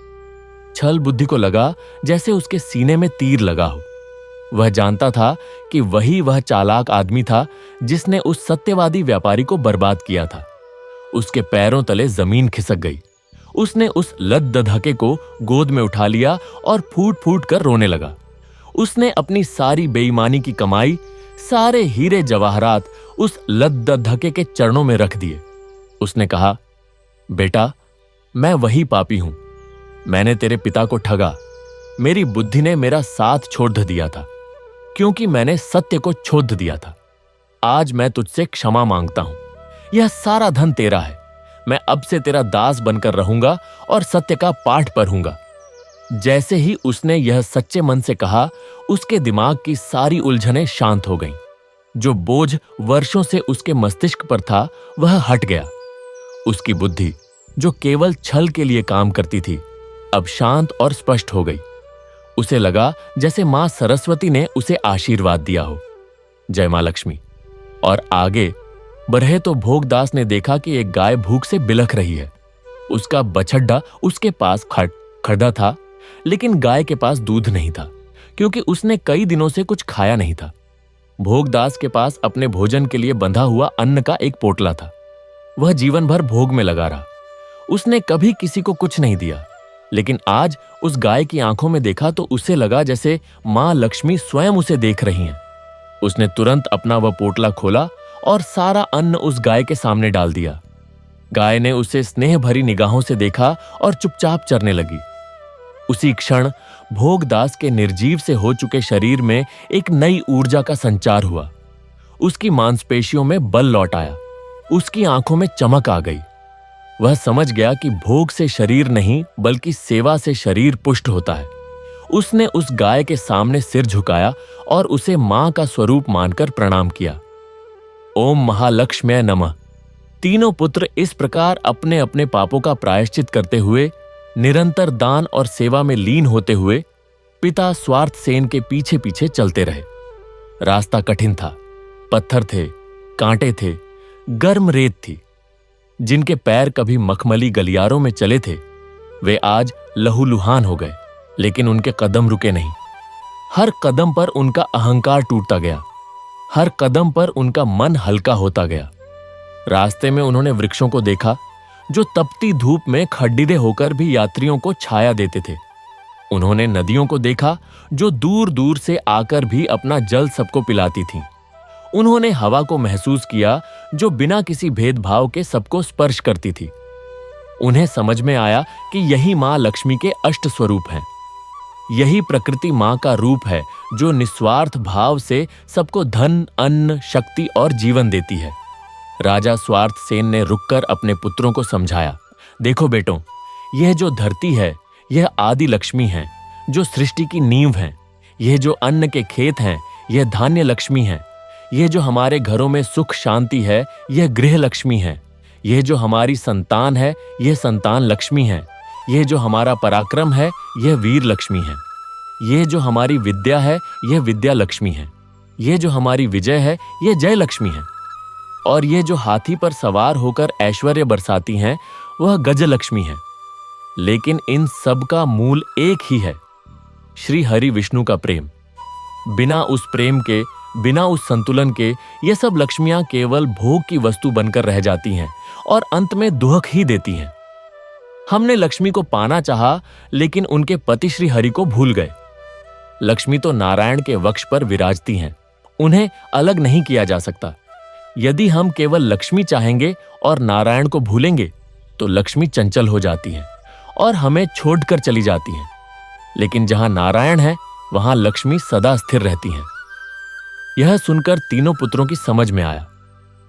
छल बुद्धि को लगा जैसे उसके सीने में तीर लगा हो। वह जानता था कि वह चालाक आदमी था जिसने उस सत्यवादी व्यापारी को बर्बाद किया था। उसके पैरों तले जमीन खिसक गई। उसने उस लद्दके को गोद में उठा लिया और फूट फूट कर रोने लगा। उसने अपनी सारी बेईमानी की कमाई, सारे हीरे जवाहरात उस लद्दके के चरणों में रख दिए। उसने कहा, बेटा, मैं वही पापी हूं। मैंने तेरे पिता को ठगा। मेरी बुद्धि ने मेरा साथ छोड़ दिया था, क्योंकि मैंने सत्य को छोड़ दिया था। आज मैं तुझसे क्षमा मांगता हूं। यह सारा धन तेरा है। मैं अब से तेरा दास बनकर रहूंगा और सत्य का पाठ पढ़ूंगा। जैसे ही उसने यह सच्चे मन से कहा, उसके दिमाग की सारी उलझनें शांत हो गईं। जो बोझ वर्षों से उसके मस्तिष्क पर था, वह हट गया। उसकी बुद्धि, जो केवल छल के लिए काम करती थी, अब शांत और स्पष्ट हो गई। उसे लगा जैसे मां सरस्वती ने उसे आशीर्वाद दिया हो। जय मां लक्ष्मी। और आगे बढ़े तो भोगदास ने देखा कि एक गाय भूख से बिलख रही है। उसका बछड्डा उसके पास खड़ा था, लेकिन गाय के पास दूध नहीं था, क्योंकि उसने कई दिनों से कुछ खाया नहीं था। भोगदास के पास अपने भोजन के लिए बंधा हुआ अन्न का एक पोटला था। वह जीवन भर भोग में लगा रहा। उसने कभी किसी को कुछ नहीं दिया, लेकिन आज उस गाय की आंखों में देखा तो उसे लगा जैसे मां लक्ष्मी स्वयं उसे देख रही हैं। उसने तुरंत अपना वह पोटला खोला और सारा अन्न उस गाय के सामने डाल दिया। गाय ने उसे स्नेह भरी निगाहों से देखा और चुपचाप चरने लगी। उसी क्षण भोगदास के निर्जीव से हो चुके शरीर में एक नई ऊर्जा का संचार हुआ। उसकी मांसपेशियों में बल लौट आया। उसकी आंखों में चमक आ गई। वह समझ गया कि भोग से शरीर नहीं, बल्कि सेवा से शरीर पुष्ट होता है। उसने उस गाय के सामने सिर झुकाया और उसे मां का स्वरूप मानकर प्रणाम किया। ओम महालक्ष्म्यै नमः। तीनों पुत्र इस प्रकार अपने अपने पापों का प्रायश्चित करते हुए, निरंतर दान और सेवा में लीन होते हुए, पिता स्वार्थ सेन के पीछे पीछे चलते रहे। रास्ता कठिन था। पत्थर थे, कांटे थे, गर्म रेत थी। जिनके पैर कभी मखमली गलियारों में चले थे, वे आज लहूलुहान हो गए, लेकिन उनके कदम रुके नहीं। हर कदम पर उनका अहंकार टूटता गया। हर कदम पर उनका मन हल्का होता गया। रास्ते में उन्होंने वृक्षों को देखा, जो तपती धूप में खड्डीरे होकर भी यात्रियों को छाया देते थे। उन्होंने नदियों को देखा, जो दूर दूर से आकर भी अपना जल सबको पिलाती थीं। उन्होंने हवा को महसूस किया, जो बिना किसी भेदभाव के सबको स्पर्श करती थी। उन्हें समझ में आया कि यही मां लक्ष्मी के अष्ट स्वरूप हैं। यही प्रकृति मां का रूप है, जो निस्वार्थ भाव से सबको धन, अन्न, शक्ति और जीवन देती है। राजा स्वार्थ सेन ने रुककर अपने पुत्रों को समझाया, देखो बेटों, यह जो धरती है, यह आदि लक्ष्मी है, जो सृष्टि की नींव है। यह जो अन्न के खेत हैं, यह धान्य लक्ष्मी है। यह जो हमारे घरों में सुख शांति है, यह गृह लक्ष्मी है। यह जो हमारी संतान है, यह संतान लक्ष्मी है। यह जो हमारा पराक्रम है, यह वीर लक्ष्मी है। यह जो हमारी विद्या है, यह विद्या लक्ष्मी है। यह जो हमारी विजय है, यह जय लक्ष्मी है। और यह जो हाथी पर सवार होकर ऐश्वर्य बरसाती हैं, वह गज लक्ष्मी है। लेकिन इन सब का मूल एक ही है, श्री हरि विष्णु का प्रेम। बिना उस प्रेम के, बिना उस संतुलन के, ये सब लक्ष्मियां केवल भोग की वस्तु बनकर रह जाती हैं और अंत में दुहक ही देती हैं। हमने लक्ष्मी को पाना चाहा, लेकिन उनके पति श्री हरि को भूल गए। लक्ष्मी तो नारायण के वक्ष पर विराजती हैं, उन्हें अलग नहीं किया जा सकता। यदि हम केवल लक्ष्मी चाहेंगे और नारायण को भूलेंगे, तो लक्ष्मी चंचल हो जाती हैं और हमें छोड़कर चली जाती हैं। लेकिन जहां नारायण है, वहां लक्ष्मी सदा स्थिर रहती हैं। यह सुनकर तीनों पुत्रों की समझ में आया।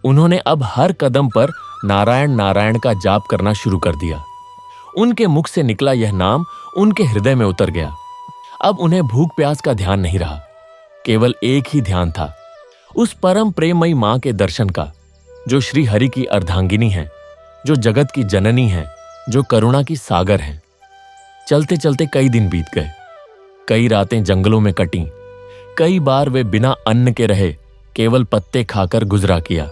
उन्होंने अब हर कदम पर नारायण नारायण का जाप करना शुरू कर दिया। उनके मुख से निकला यह नाम उनके हृदय में उतर गया। अब उन्हें भूख प्यास का ध्यान नहीं रहा, केवल एक ही ध्यान था, उस परम प्रेममयी मां के दर्शन का, जो श्री हरि की अर्धांगिनी है, जो जगत की जननी है, जो करुणा की सागर है। चलते चलते कई दिन बीत गए। कई रातें जंगलों में कटी। कई बार वे बिना अन्न के रहे, केवल पत्ते खाकर गुजरा किया।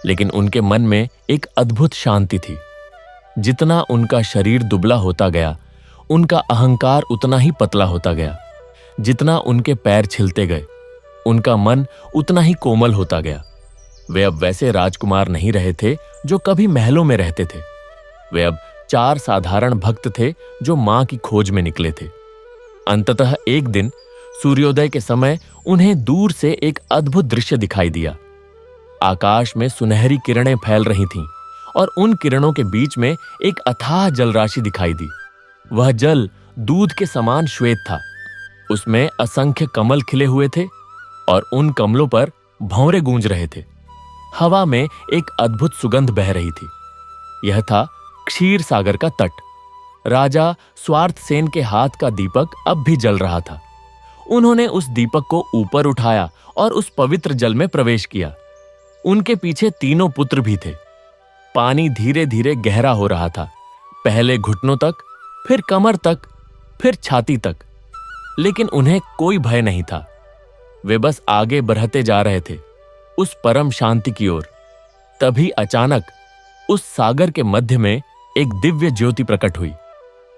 लेकिन उनके मन में एक अद्भुत शांति थी। जितना उनका शरीर दुबला होता गया, उनका अहंकार उतना ही पतला होता गया। जितना उनके पैर छिलते गए, उनका मन उतना ही कोमल होता गया। वे अब वैसे राजकुमार नहीं रहे थे जो कभी महलों में रहते थे। वे अब 4 साधारण भक्त थे जो मां की खोज में निकले थे। अंततः एक दिन सूर्योदय के समय उन्हें दूर से एक अद्भुत दृश्य दिखाई दिया। आकाश में सुनहरी किरणें फैल रही थीं और उन किरणों के बीच में एक अथाह जलराशि दिखाई दी। वह जल दूध के समान श्वेत था। उसमें असंख्य कमल खिले हुए थे और उन कमलों पर भंवरे गूंज रहे थे। हवा में एक अद्भुत सुगंध बह रही थी। यह था क्षीर सागर का तट। राजा स्वार्थ सेन के हाथ का दीपक अब भी जल रहा था। उन्होंने उस दीपक को ऊपर उठाया और उस पवित्र जल में प्रवेश किया। उनके पीछे तीनों पुत्र भी थे। पानी धीरे धीरे गहरा हो रहा था, पहले घुटनों तक, फिर कमर तक, फिर छाती तक। लेकिन उन्हें कोई भय नहीं था। वे बस आगे बढ़ते जा रहे थे, उस परम शांति की ओर। तभी अचानक उस सागर के मध्य में एक दिव्य ज्योति प्रकट हुई।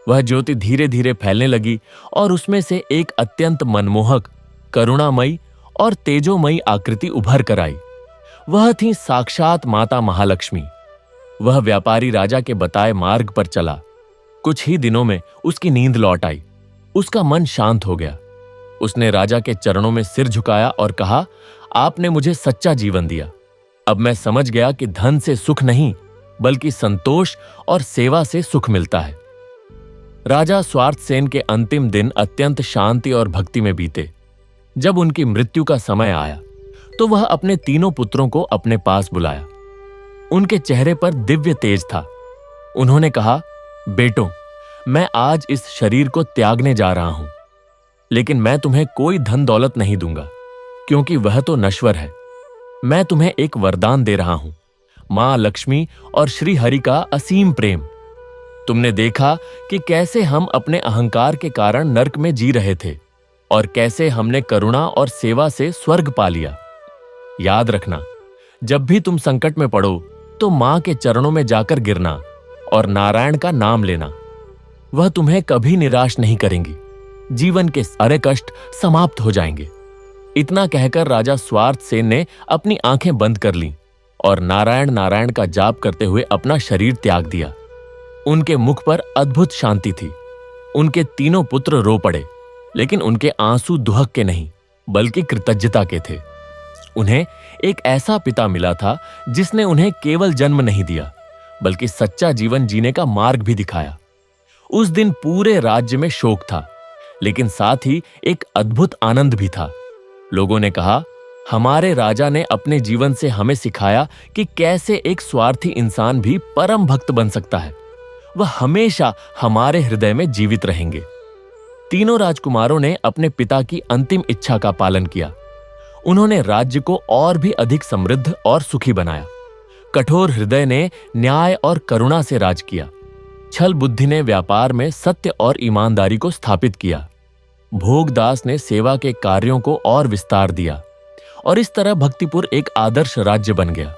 वह ज्योति धीरे धीरे फैलने लगी और उसमें से एक अत्यंत मनमोहक, करुणामयी और तेजोमयी आकृति उभर कर आई। वह थी साक्षात माता महालक्ष्मी। वह व्यापारी राजा के बताए मार्ग पर चला। कुछ ही दिनों में उसकी नींद लौट आई। उसका मन शांत हो गया। उसने राजा के चरणों में सिर झुकाया और कहा, आपने मुझे सच्चा जीवन दिया। अब मैं समझ गया कि धन से सुख नहीं, बल्कि संतोष और सेवा से सुख मिलता है। राजा स्वार्थ सेन के अंतिम दिन अत्यंत शांति और भक्ति में बीते। जब उनकी मृत्यु का समय आया तो वह अपने तीनों पुत्रों को अपने पास बुलाया। उनके चेहरे पर दिव्य तेज था। उन्होंने कहा, बेटों, मैं आज इस शरीर को त्यागने जा रहा हूं, लेकिन मैं तुम्हें कोई धन दौलत नहीं दूंगा, क्योंकि वह तो नश्वर है। मैं तुम्हें एक वरदान दे रहा हूं, मां लक्ष्मी और श्री हरि का असीम प्रेम। तुमने देखा कि कैसे हम अपने अहंकार के कारण नरक में जी रहे थे और कैसे हमने करुणा और सेवा से स्वर्ग पा लिया। याद रखना, जब भी तुम संकट में पड़ो तो मां के चरणों में जाकर गिरना और नारायण का नाम लेना। वह तुम्हें कभी निराश नहीं करेंगी। जीवन के सारे कष्ट समाप्त हो जाएंगे। इतना कहकर राजा स्वार्थ सेन ने अपनी आंखें बंद कर लीं और नारायण नारायण का जाप करते हुए अपना शरीर त्याग दिया। उनके मुख पर अद्भुत शांति थी। उनके तीनों पुत्र रो पड़े, लेकिन उनके आंसू दुहक के नहीं, बल्कि कृतज्ञता के थे। उन्हें एक ऐसा पिता मिला था जिसने उन्हें केवल जन्म नहीं दिया, बल्कि सच्चा जीवन जीने का मार्ग भी दिखाया। उस दिन पूरे राज्य में शोक था, लेकिन साथ ही एक अद्भुत आनंद भी था। लोगों ने कहा, हमारे राजा ने अपने जीवन से हमें सिखाया कि कैसे एक स्वार्थी इंसान भी परम भक्त बन सकता है। वह हमेशा हमारे हृदय में जीवित रहेंगे। तीनों राजकुमारों ने अपने पिता की अंतिम इच्छा का पालन किया। उन्होंने राज्य को और भी अधिक समृद्ध और सुखी बनाया। कठोर हृदय ने न्याय और करुणा से राज किया। छल बुद्धि ने व्यापार में सत्य और ईमानदारी को स्थापित किया। भोगदास ने सेवा के कार्यों को और विस्तार दिया और इस तरह भक्तिपुर एक आदर्श राज्य बन गया।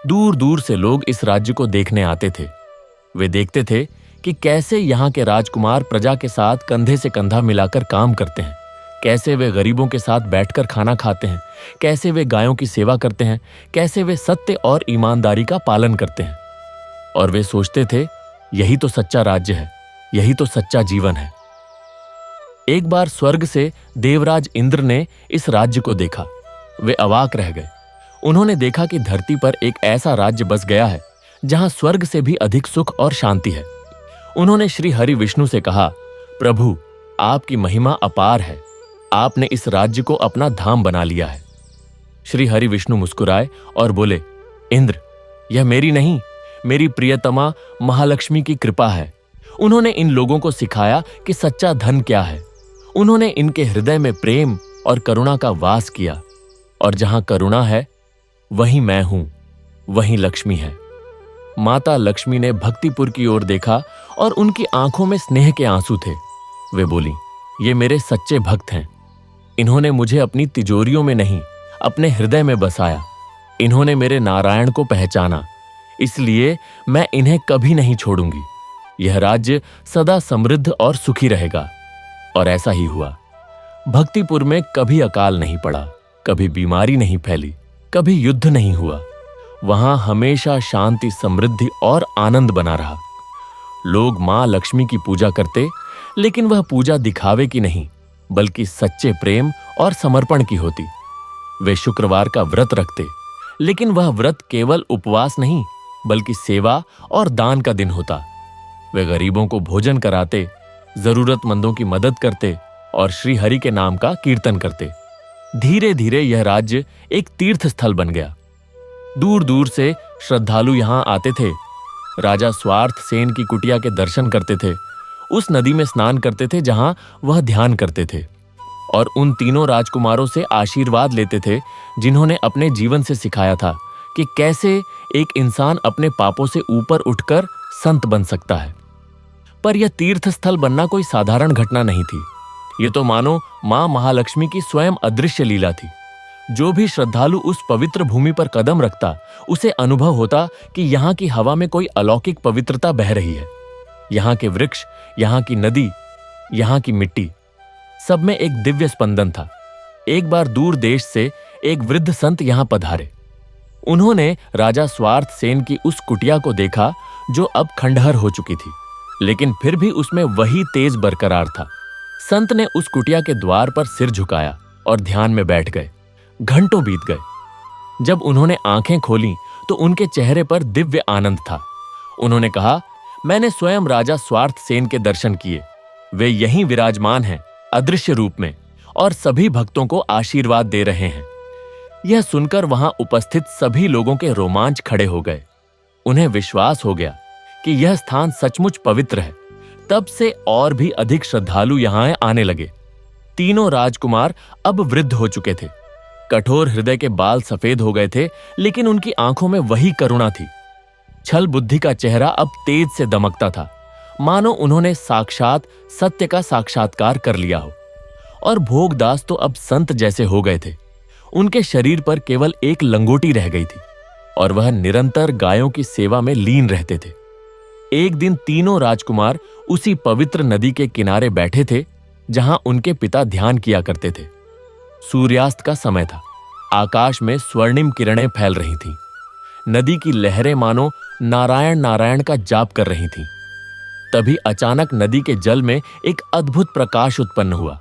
दूर दूर से लोग इस राज्य को देखने आते थे। वे देखते थे कि कैसे यहाँ के राजकुमार प्रजा के साथ कंधे से कंधा मिलाकर काम करते हैं, कैसे वे गरीबों के साथ बैठकर खाना खाते हैं, कैसे वे गायों की सेवा करते हैं, कैसे वे सत्य और ईमानदारी का पालन करते हैं। और वे सोचते थे, यही तो सच्चा राज्य है, यही तो सच्चा जीवन है। एक बार स्वर्ग से देवराज इंद्र ने इस राज्य को देखा। वे अवाक रह गए। उन्होंने देखा कि धरती पर एक ऐसा राज्य बस गया है जहां स्वर्ग से भी अधिक सुख और शांति है। उन्होंने श्री हरि विष्णु से कहा, प्रभु, आपकी महिमा अपार है। आपने इस राज्य को अपना धाम बना लिया है। श्री हरि विष्णु मुस्कुराए और बोले, इंद्र, यह मेरी नहीं, मेरी प्रियतमा महालक्ष्मी की कृपा है। उन्होंने इन लोगों को सिखाया कि सच्चा धन क्या है। उन्होंने इनके हृदय में प्रेम और करुणा का वास किया, और जहां करुणा है वहीं मैं हूं, वहीं लक्ष्मी है। माता लक्ष्मी ने भक्तिपुर की ओर देखा और उनकी आंखों में स्नेह के आंसू थे। वे बोली, ये मेरे सच्चे भक्त हैं। इन्होंने मुझे अपनी तिजोरियों में नहीं, अपने हृदय में बसाया। इन्होंने मेरे नारायण को पहचाना, इसलिए मैं इन्हें कभी नहीं छोड़ूंगी। यह राज्य सदा समृद्ध और सुखी रहेगा। और ऐसा ही हुआ। भक्तिपुर में कभी अकाल नहीं पड़ा, कभी बीमारी नहीं फैली, कभी युद्ध नहीं हुआ। वहां हमेशा शांति, समृद्धि और आनंद बना रहा। लोग मां लक्ष्मी की पूजा करते, लेकिन वह पूजा दिखावे की नहीं, बल्कि सच्चे प्रेम और समर्पण की होती। वे शुक्रवार का व्रत रखते, लेकिन वह व्रत केवल उपवास नहीं, बल्कि सेवा और दान का दिन होता। वे गरीबों को भोजन कराते, जरूरतमंदों की मदद करते और श्री हरि के नाम का कीर्तन करते। धीरे धीरे यह राज्य एक तीर्थ स्थल बन गया। दूर दूर से श्रद्धालु यहां आते थे। राजा स्वार्थ सेन की कुटिया के दर्शन करते थे उस नदी में स्नान करते थे जहां वह ध्यान करते थे और उन तीनों राजकुमारों से आशीर्वाद लेते थे जिन्होंने अपने जीवन से सिखाया था कि कैसे एक इंसान अपने पापों से ऊपर उठकर संत बन सकता है। पर यह तीर्थ स्थल बनना कोई साधारण घटना नहीं थी। यह तो मानो मां महालक्ष्मी की स्वयं अदृश्य लीला थी। जो भी श्रद्धालु उस पवित्र भूमि पर कदम रखता, उसे अनुभव होता कि यहाँ की हवा में कोई अलौकिक पवित्रता बह रही है। यहाँ के वृक्ष, यहाँ की नदी, यहाँ की मिट्टी, सब में एक दिव्य स्पंदन था। एक बार दूर देश से एक वृद्ध संत यहाँ पधारे। उन्होंने राजा स्वार्थ सेन की उस कुटिया को देखा जो अब खंडहर हो चुकी थी, लेकिन फिर भी उसमें वही तेज बरकरार था। संत ने उस कुटिया के द्वार पर सिर झुकाया और ध्यान में बैठ गए। घंटों बीत गए। जब उन्होंने आंखें खोलीं तो उनके चेहरे पर दिव्य आनंद था। उन्होंने कहा, मैंने स्वयं राजा स्वार्थ सेन के दर्शन किए। वे यहीं विराजमान हैं, अदृश्य रूप में, और सभी भक्तों को आशीर्वाद दे रहे हैं। यह सुनकर वहां उपस्थित सभी लोगों के रोमांच खड़े हो गए। उन्हें विश्वास हो गया कि यह स्थान सचमुच पवित्र है। तब से और भी अधिक श्रद्धालु यहां आने लगे। तीनों राजकुमार अब वृद्ध हो चुके थे। कठोर हृदय के बाल सफेद हो गए थे, लेकिन उनकी आंखों में वही करुणा थी। छल बुद्धि का चेहरा अब तेज से दमकता था, मानो उन्होंने साक्षात सत्य का साक्षात्कार कर लिया हो। और भोगदास तो अब संत जैसे हो गए थे। उनके शरीर पर केवल एक लंगोटी रह गई थी और वह निरंतर गायों की सेवा में लीन रहते थे। एक दिन तीनों राजकुमार उसी पवित्र नदी के किनारे बैठे थे जहां उनके पिता ध्यान किया करते थे। सूर्यास्त का समय था। आकाश में स्वर्णिम किरणें फैल रही थीं। नदी की लहरें मानो नारायण नारायण का जाप कर रही थीं। तभी अचानक नदी के जल में एक अद्भुत प्रकाश उत्पन्न हुआ।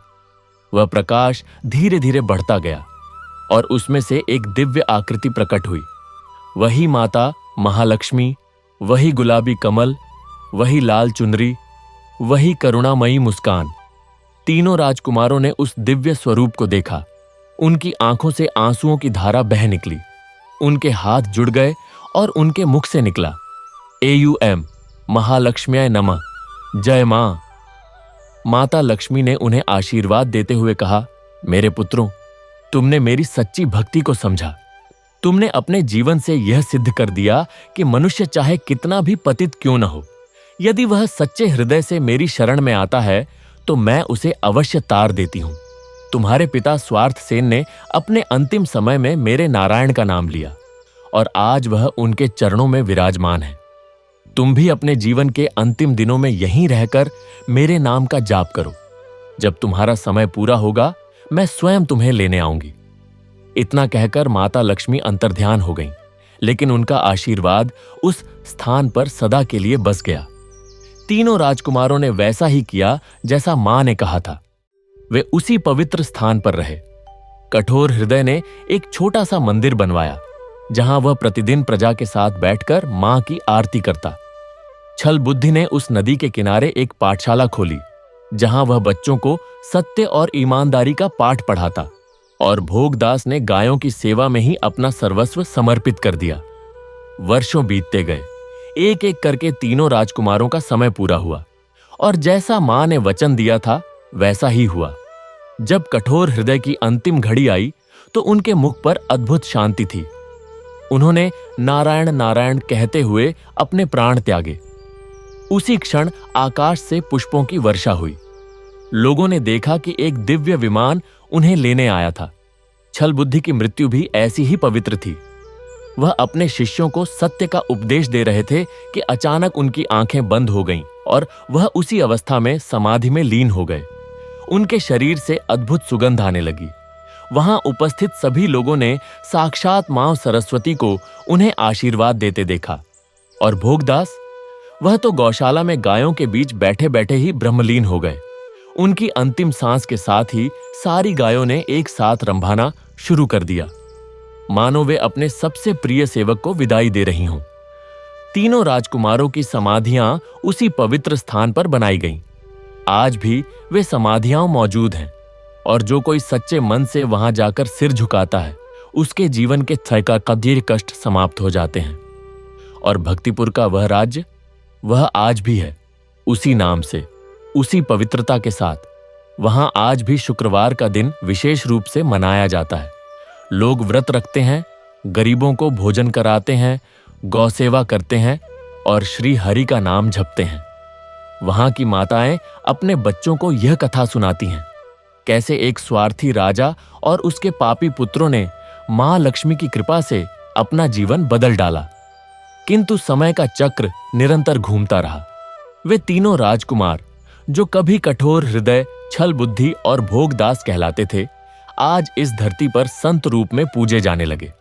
वह प्रकाश धीरे धीरे बढ़ता गया और उसमें से एक दिव्य आकृति प्रकट हुई। वही माता महालक्ष्मी, वही गुलाबी कमल, वही लाल चुनरी, वही करुणामयी मुस्कान। तीनों राजकुमारों ने उस दिव्य स्वरूप को देखा। उनकी आंखों से आंसुओं की धारा बह निकली। उनके हाथ जुड़ गए और उनके मुख से निकला, AUM महालक्ष्म्याय नमः, जय मां। माता लक्ष्मी ने उन्हें आशीर्वाद देते हुए कहा, मेरे पुत्रों, तुमने मेरी सच्ची भक्ति को समझा। तुमने अपने जीवन से यह सिद्ध कर दिया कि मनुष्य चाहे कितना भी पतित क्यों न हो, यदि वह सच्चे हृदय से मेरी शरण में आता है तो मैं उसे अवश्य तार देती हूं। तुम्हारे पिता स्वार्थ सेन ने अपने अंतिम समय में मेरे नारायण का नाम लिया और आज वह उनके चरणों में विराजमान है। तुम भी अपने जीवन के अंतिम दिनों में यहीं रहकर मेरे नाम का जाप करो। जब तुम्हारा समय पूरा होगा, मैं स्वयं तुम्हें लेने आऊंगी। इतना कहकर माता लक्ष्मी अंतर्ध्यान हो गईं, लेकिन उनका आशीर्वाद उस स्थान पर सदा के लिए बस गया। तीनों राजकुमारों ने वैसा ही किया जैसा मां ने कहा था। वे उसी पवित्र स्थान पर रहे। कठोर हृदय ने एक छोटा सा मंदिर बनवाया जहां वह प्रतिदिन प्रजा के साथ बैठकर मां की आरती करता। छल बुद्धि ने उस नदी के किनारे एक पाठशाला खोली जहां वह बच्चों को सत्य और ईमानदारी का पाठ पढ़ाता, और भोगदास ने गायों की सेवा में ही अपना सर्वस्व समर्पित कर दिया। वर्षों बीतते गए। एक एक करके तीनों राजकुमारों का समय पूरा हुआ और जैसा मां ने वचन दिया था वैसा ही हुआ। जब कठोर हृदय की अंतिम घड़ी आई तो उनके मुख पर अद्भुत शांति थी। उन्होंने नारायण नारायण कहते हुए अपने प्राण त्यागे। उसी क्षण आकाश से पुष्पों की वर्षा हुई। लोगों ने देखा कि एक दिव्य विमान उन्हें लेने आया था। छल बुद्धि की मृत्यु भी ऐसी ही पवित्र थी। वह अपने शिष्यों को सत्य का उपदेश दे रहे थे कि अचानक उनकी आंखें बंद हो गईं और वह उसी अवस्था में समाधि में लीन हो गए। उनके शरीर से अद्भुत सुगंध आने लगी। वहां उपस्थित सभी लोगों ने साक्षात मां सरस्वती को उन्हें आशीर्वाद देते देखा। और भोगदास, वह तो गौशाला में गायों के बीच बैठे बैठे ही ब्रह्मलीन हो गए। उनकी अंतिम सांस के साथ ही सारी गायों ने एक साथ रंभाना शुरू कर दिया, मानो वे अपने सबसे प्रिय सेवक को विदाई दे रही हों। तीनों राजकुमारों की समाधियां उसी पवित्र स्थान पर बनाई गईं। आज भी वे समाधियां मौजूद हैं और जो कोई सच्चे मन से वहां जाकर सिर झुकाता है, उसके जीवन के क्षय का कदीर कष्ट समाप्त हो जाते हैं। और भक्तिपुर का वह राज्य, वह आज भी है, उसी नाम से, उसी पवित्रता के साथ वहां आज भी शुक्रवार का दिन विशेष रूप से मनाया जाता है। लोग व्रत रखते हैं, गरीबों को भोजन कराते हैं, गौ सेवा करते हैं और श्री हरि का नाम जपते हैं। वहां की माताएं अपने बच्चों को यह कथा सुनाती हैं, कैसे एक स्वार्थी राजा और उसके पापी पुत्रों ने मां लक्ष्मी की कृपा से अपना जीवन बदल डाला, किंतु समय का चक्र निरंतर घूमता रहा। वे तीनों राजकुमार, जो कभी कठोर हृदय, छल बुद्धि और भोगदास कहलाते थे, आज इस धरती पर संत रूप में पूजे जाने लगे।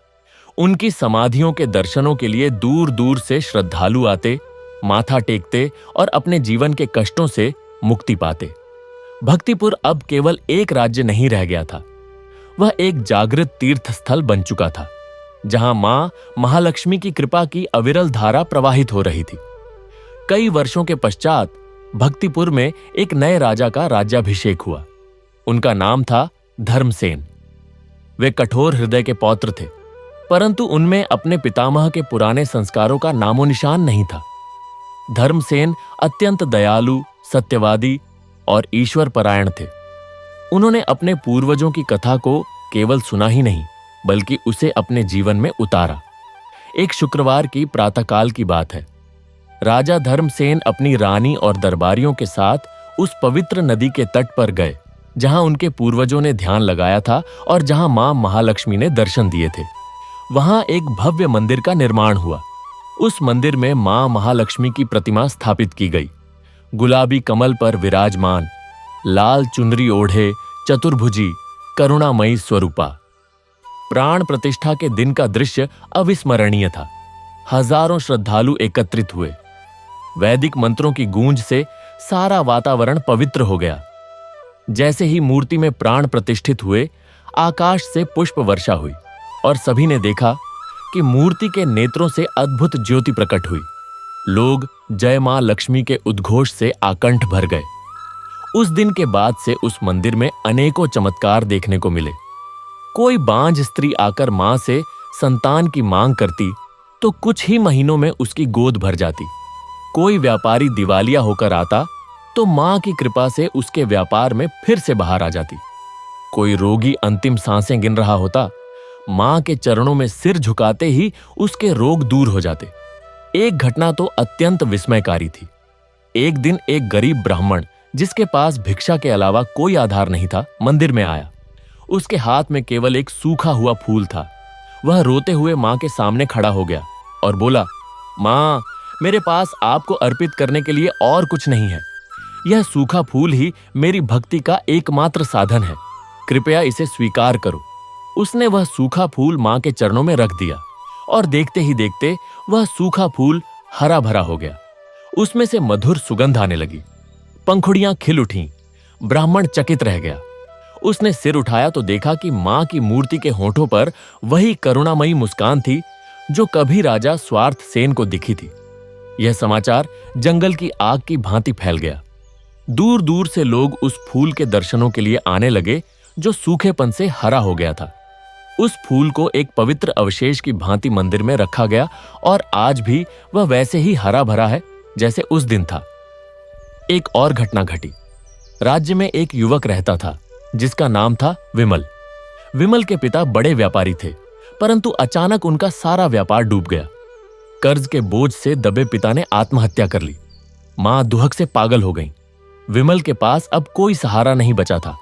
उनकी समाधियों के दर्शनों के लिए दूर दूर से श्रद्धालु आते, माथा टेकते और अपने जीवन के कष्टों से मुक्ति पाते। भक्तिपुर अब केवल एक राज्य नहीं रह गया था, वह एक जागृत तीर्थ स्थल बन चुका था, जहां मां महालक्ष्मी की कृपा की अविरल धारा प्रवाहित हो रही थी। कई वर्षों के पश्चात भक्तिपुर में एक नए राजा का राज्याभिषेक हुआ। उनका नाम था धर्मसेन। वे कठोर हृदय के पौत्र थे, परंतु उनमें अपने पितामह के पुराने संस्कारों का नामो निशान नहीं था। धर्मसेन अत्यंत दयालु, सत्यवादी और ईश्वर परायण थे। उन्होंने अपने पूर्वजों की कथा को केवल सुना ही नहीं, बल्कि उसे अपने जीवन में उतारा। एक शुक्रवार की प्रातःकाल की बात है। राजा धर्मसेन अपनी रानी और दरबारियों के साथ उस पवित्र नदी के तट पर गए, जहां उनके पूर्वजों ने ध्यान लगाया था और जहां मां महालक्ष्मी ने दर्शन दिए थे। वहां एक भव्य मंदिर का निर्माण हुआ। उस मंदिर में मां महालक्ष्मी की प्रतिमा स्थापित की गई। गुलाबी कमल पर विराजमान, लाल चुनरी ओढ़े, चतुर्भुजी, करुणामयी स्वरूपा। प्राण प्रतिष्ठा के दिन का दृश्य अविस्मरणीय था। हजारों श्रद्धालु एकत्रित हुए। वैदिक मंत्रों की गूंज से सारा वातावरण पवित्र हो गया। जैसे ही मूर्ति में प्राण प्रतिष्ठित हुए, आकाश से पुष्प वर्षा हुई और सभी ने देखा कि मूर्ति के नेत्रों से अद्भुत ज्योति प्रकट हुई। लोग जय मां लक्ष्मी के उद्घोष से आकंठ भर गए। उस दिन के बाद से उस मंदिर में अनेकों चमत्कार देखने को मिले। कोई बांझ स्त्री आकर मां से संतान की मांग करती तो कुछ ही महीनों में उसकी गोद भर जाती। कोई व्यापारी दिवालिया होकर आता तो मां की कृपा से उसके व्यापार में फिर से बाहर आ जाती। कोई रोगी अंतिम सांसें गिन रहा होता, मां के चरणों में सिर झुकाते ही उसके रोग दूर हो जाते। एक घटना तो अत्यंत विस्मयकारी थी। एक दिन एक गरीब ब्राह्मण, जिसके पास भिक्षा के अलावा कोई आधार नहीं था, मंदिर में आया। उसके हाथ में केवल एक सूखा हुआ फूल था। वह रोते हुए मां के सामने खड़ा हो गया और बोला, मां, मेरे पास आपको अर्पित करने के लिए और कुछ नहीं है। यह सूखा फूल ही मेरी भक्ति का एकमात्र साधन है। कृपया इसे स्वीकार करो। उसने वह सूखा फूल मां के चरणों में रख दिया और देखते ही देखते वह सूखा फूल हरा भरा हो गया। उसमें से मधुर सुगंध आने लगी। पंखुड़ियां खिल उठीं। ब्राह्मण चकित रह गया। उसने सिर उठाया तो देखा कि मां की मूर्ति के होठों पर वही करुणामयी मुस्कान थी जो कभी राजा स्वार्थ सेन को दिखी थी। यह समाचार जंगल की आग की भांति फैल गया। दूर दूर से लोग उस फूल के दर्शनों के लिए आने लगे जो सूखेपन से हरा हो गया था। उस फूल को एक पवित्र अवशेष की भांति मंदिर में रखा गया और आज भी वह वैसे ही हरा भरा है जैसे उस दिन था। एक और घटना घटी। राज्य में एक युवक रहता था जिसका नाम था विमल। विमल के पिता बड़े व्यापारी थे, परंतु अचानक उनका सारा व्यापार डूब गया। कर्ज के बोझ से दबे पिता ने आत्महत्या कर ली। मां दुहक से पागल हो गई। विमल के पास अब कोई सहारा नहीं बचा था।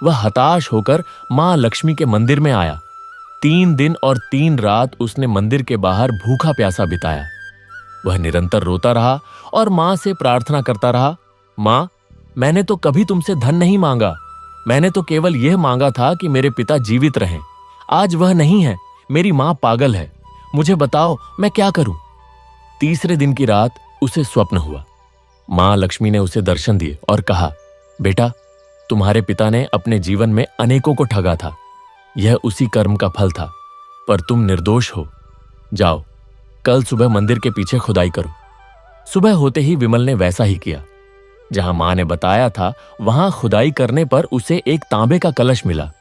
वह हताश होकर मां लक्ष्मी के मंदिर में आया। 3 दिन और 3 रात उसने मंदिर के बाहर भूखा प्यासा बिताया। वह निरंतर रोता रहा और मां से प्रार्थना करता रहा, मां, मैंने तो कभी तुमसे धन नहीं मांगा। मैंने तो केवल यह मांगा था कि मेरे पिता जीवित रहें। आज वह नहीं है। मेरी मां पागल है। मुझे बताओ मैं क्या करूं? तीसरे दिन की रात उसे स्वप्न हुआ। मां लक्ष्मी ने उसे दर्शन दिए और कहा, बेटा, तुम्हारे पिता ने अपने जीवन में अनेकों को ठगा था। यह उसी कर्म का फल था, पर तुम निर्दोष हो। जाओ, कल सुबह मंदिर के पीछे खुदाई करो। सुबह होते ही विमल ने वैसा ही किया। जहां मां ने बताया था, वहां खुदाई करने पर उसे एक तांबे का कलश मिला।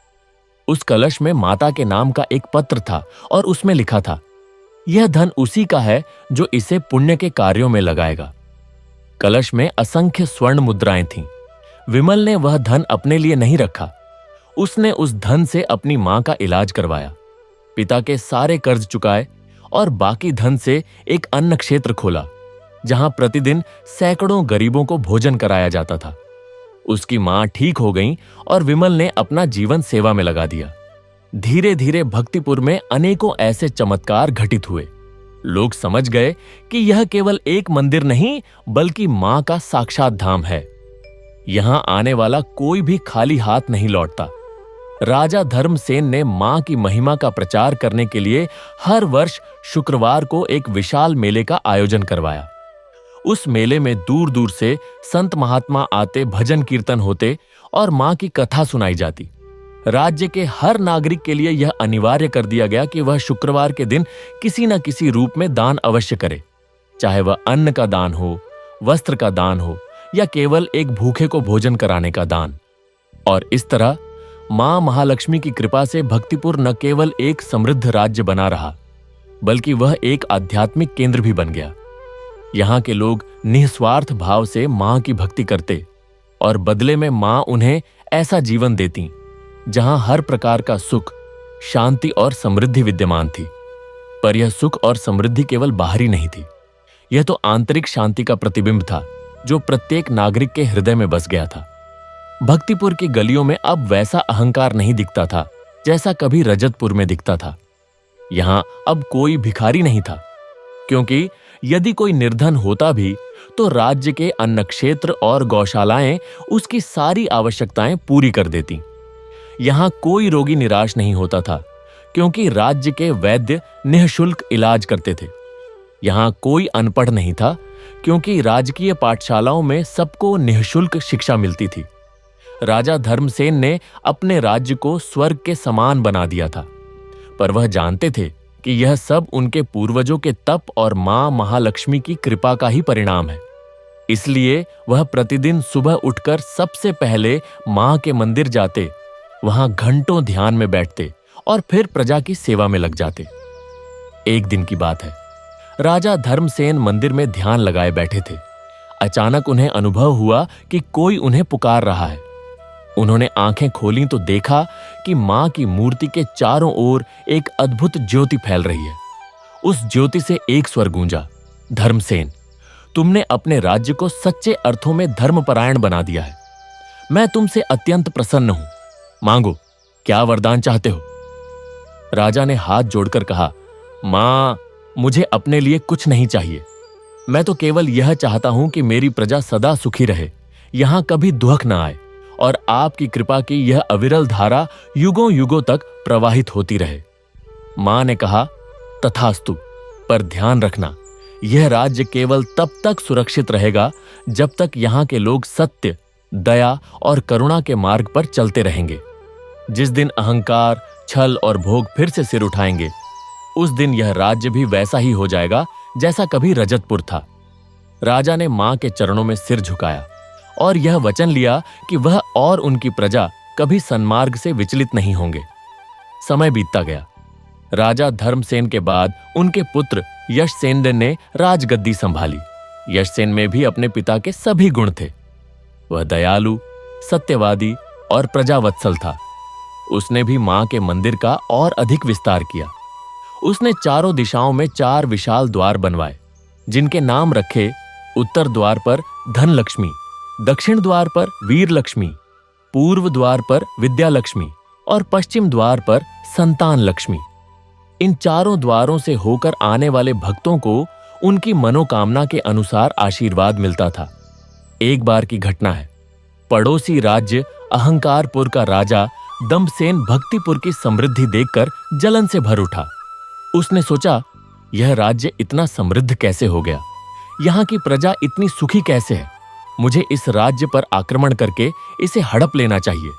उस कलश में माता के नाम का एक पत्र था और उसमें लिखा था, यह धन उसी का है जो इसे पुण्य के कार्यों में लगाएगा। कलश में असंख्य स्वर्ण मुद्राएं थीं। विमल ने वह धन अपने लिए नहीं रखा। उसने उस धन से अपनी मां का इलाज करवाया, पिता के सारे कर्ज चुकाए और बाकी धन से एक अन्न क्षेत्र खोला जहां प्रतिदिन सैकड़ों गरीबों को भोजन कराया जाता था। उसकी मां ठीक हो गई और विमल ने अपना जीवन सेवा में लगा दिया। धीरे धीरे भक्तिपुर में अनेकों ऐसे चमत्कार घटित हुए। लोग समझ गए कि यह केवल एक मंदिर नहीं बल्कि मां का साक्षात धाम है। यहां आने वाला कोई भी खाली हाथ नहीं लौटता। राजा धर्मसेन ने मां की महिमा का प्रचार करने के लिए हर वर्ष शुक्रवार को एक विशाल मेले का आयोजन करवाया। उस मेले में दूर दूर से संत महात्मा आते, भजन कीर्तन होते और मां की कथा सुनाई जाती। राज्य के हर नागरिक के लिए यह अनिवार्य कर दिया गया कि वह शुक्रवार के दिन किसी न किसी रूप में दान अवश्य करे, चाहे वह अन्न का दान हो, वस्त्र का दान हो या केवल एक भूखे को भोजन कराने का दान। और इस तरह मां महालक्ष्मी की कृपा से भक्तिपुर न केवल एक समृद्ध राज्य बना रहा बल्कि वह एक आध्यात्मिक केंद्र भी बन गया। यहां के लोग निस्वार्थ भाव से मां की भक्ति करते और बदले में मां उन्हें ऐसा जीवन देती जहां हर प्रकार का सुख, शांति और समृद्धि विद्यमान थी। पर यह सुख और समृद्धि केवल बाहरी नहीं थी, यह तो आंतरिक शांति का प्रतिबिंब था जो प्रत्येक नागरिक के हृदय में बस गया था। भक्तिपुर की गलियों में अब वैसा अहंकार नहीं दिखता था जैसा कभी रजतपुर में दिखता था। यहां अब कोई भिखारी नहीं था, क्योंकि यदि कोई निर्धन होता भी तो राज्य के अन्न क्षेत्र और गौशालाएं उसकी सारी आवश्यकताएं पूरी कर देती। यहां कोई रोगी निराश नहीं होता था, क्योंकि राज्य के वैद्य निःशुल्क इलाज करते थे। यहां कोई अनपढ़ नहीं था, क्योंकि राजकीय पाठशालाओं में सबको निःशुल्क शिक्षा मिलती थी। राजा धर्मसेन ने अपने राज्य को स्वर्ग के समान बना दिया था, पर वह जानते थे कि यह सब उनके पूर्वजों के तप और मां महालक्ष्मी की कृपा का ही परिणाम है। इसलिए वह प्रतिदिन सुबह उठकर सबसे पहले मां के मंदिर जाते, वहां घंटों ध्यान में बैठते और फिर प्रजा की सेवा में लग जाते। एक दिन की बात है, राजा धर्मसेन मंदिर में ध्यान लगाए बैठे थे। अचानक उन्हें अनुभव हुआ कि कोई उन्हें पुकार रहा है। उन्होंने आंखें खोलीं तो देखा कि मां की मूर्ति के चारों ओर एक अद्भुत ज्योति फैल रही है। उस ज्योति से एक स्वर गूंजा, धर्मसेन, तुमने अपने राज्य को सच्चे अर्थों में धर्मपरायण बना दिया है। मैं तुमसे अत्यंत प्रसन्न हूं। मांगो, क्या वरदान चाहते हो? राजा ने हाथ जोड़कर कहा, मां, मुझे अपने लिए कुछ नहीं चाहिए। मैं तो केवल यह चाहता हूं कि मेरी प्रजा सदा सुखी रहे, यहां कभी दुख न आए और आपकी कृपा की यह अविरल धारा युगों युगों तक प्रवाहित होती रहे। मां ने कहा, तथास्तु, पर ध्यान रखना, यह राज्य केवल तब तक सुरक्षित रहेगा जब तक यहां के लोग सत्य, दया और करुणा के मार्ग पर चलते रहेंगे। जिस दिन अहंकार, छल और भोग फिर से सिर उठाएंगे, उस दिन यह राज्य भी वैसा ही हो जाएगा जैसा कभी रजतपुर था। राजा ने मां के चरणों में सिर झुकाया और यह वचन लिया कि वह और उनकी प्रजा कभी सन्मार्ग से विचलित नहीं होंगे। समय बीतता गया। राजा धर्मसेन के बाद उनके पुत्र यशसेन ने राजगद्दी संभाली। यशसेन में भी अपने पिता के सभी गुण थे। वह दयालु, सत्यवादी और प्रजावत्सल था। उसने भी मां के मंदिर का और अधिक विस्तार किया। उसने चारों दिशाओं में 4 विशाल द्वार बनवाए, जिनके नाम रखे उत्तर द्वार पर धनलक्ष्मी, दक्षिण द्वार पर वीर लक्ष्मी, पूर्व द्वार पर विद्या लक्ष्मी और पश्चिम द्वार पर संतान लक्ष्मी। इन चारों द्वारों से होकर आने वाले भक्तों को उनकी मनोकामना के अनुसार आशीर्वाद मिलता था। एक बार की घटना है, पड़ोसी राज्य अहंकारपुर का राजा दम्भसेन भक्तिपुर की समृद्धि देखकर जलन से भर उठा। उसने सोचा, यह राज्य इतना समृद्ध कैसे हो गया? यहां की प्रजा इतनी सुखी कैसे है? मुझे इस राज्य पर आक्रमण करके इसे हड़प लेना चाहिए।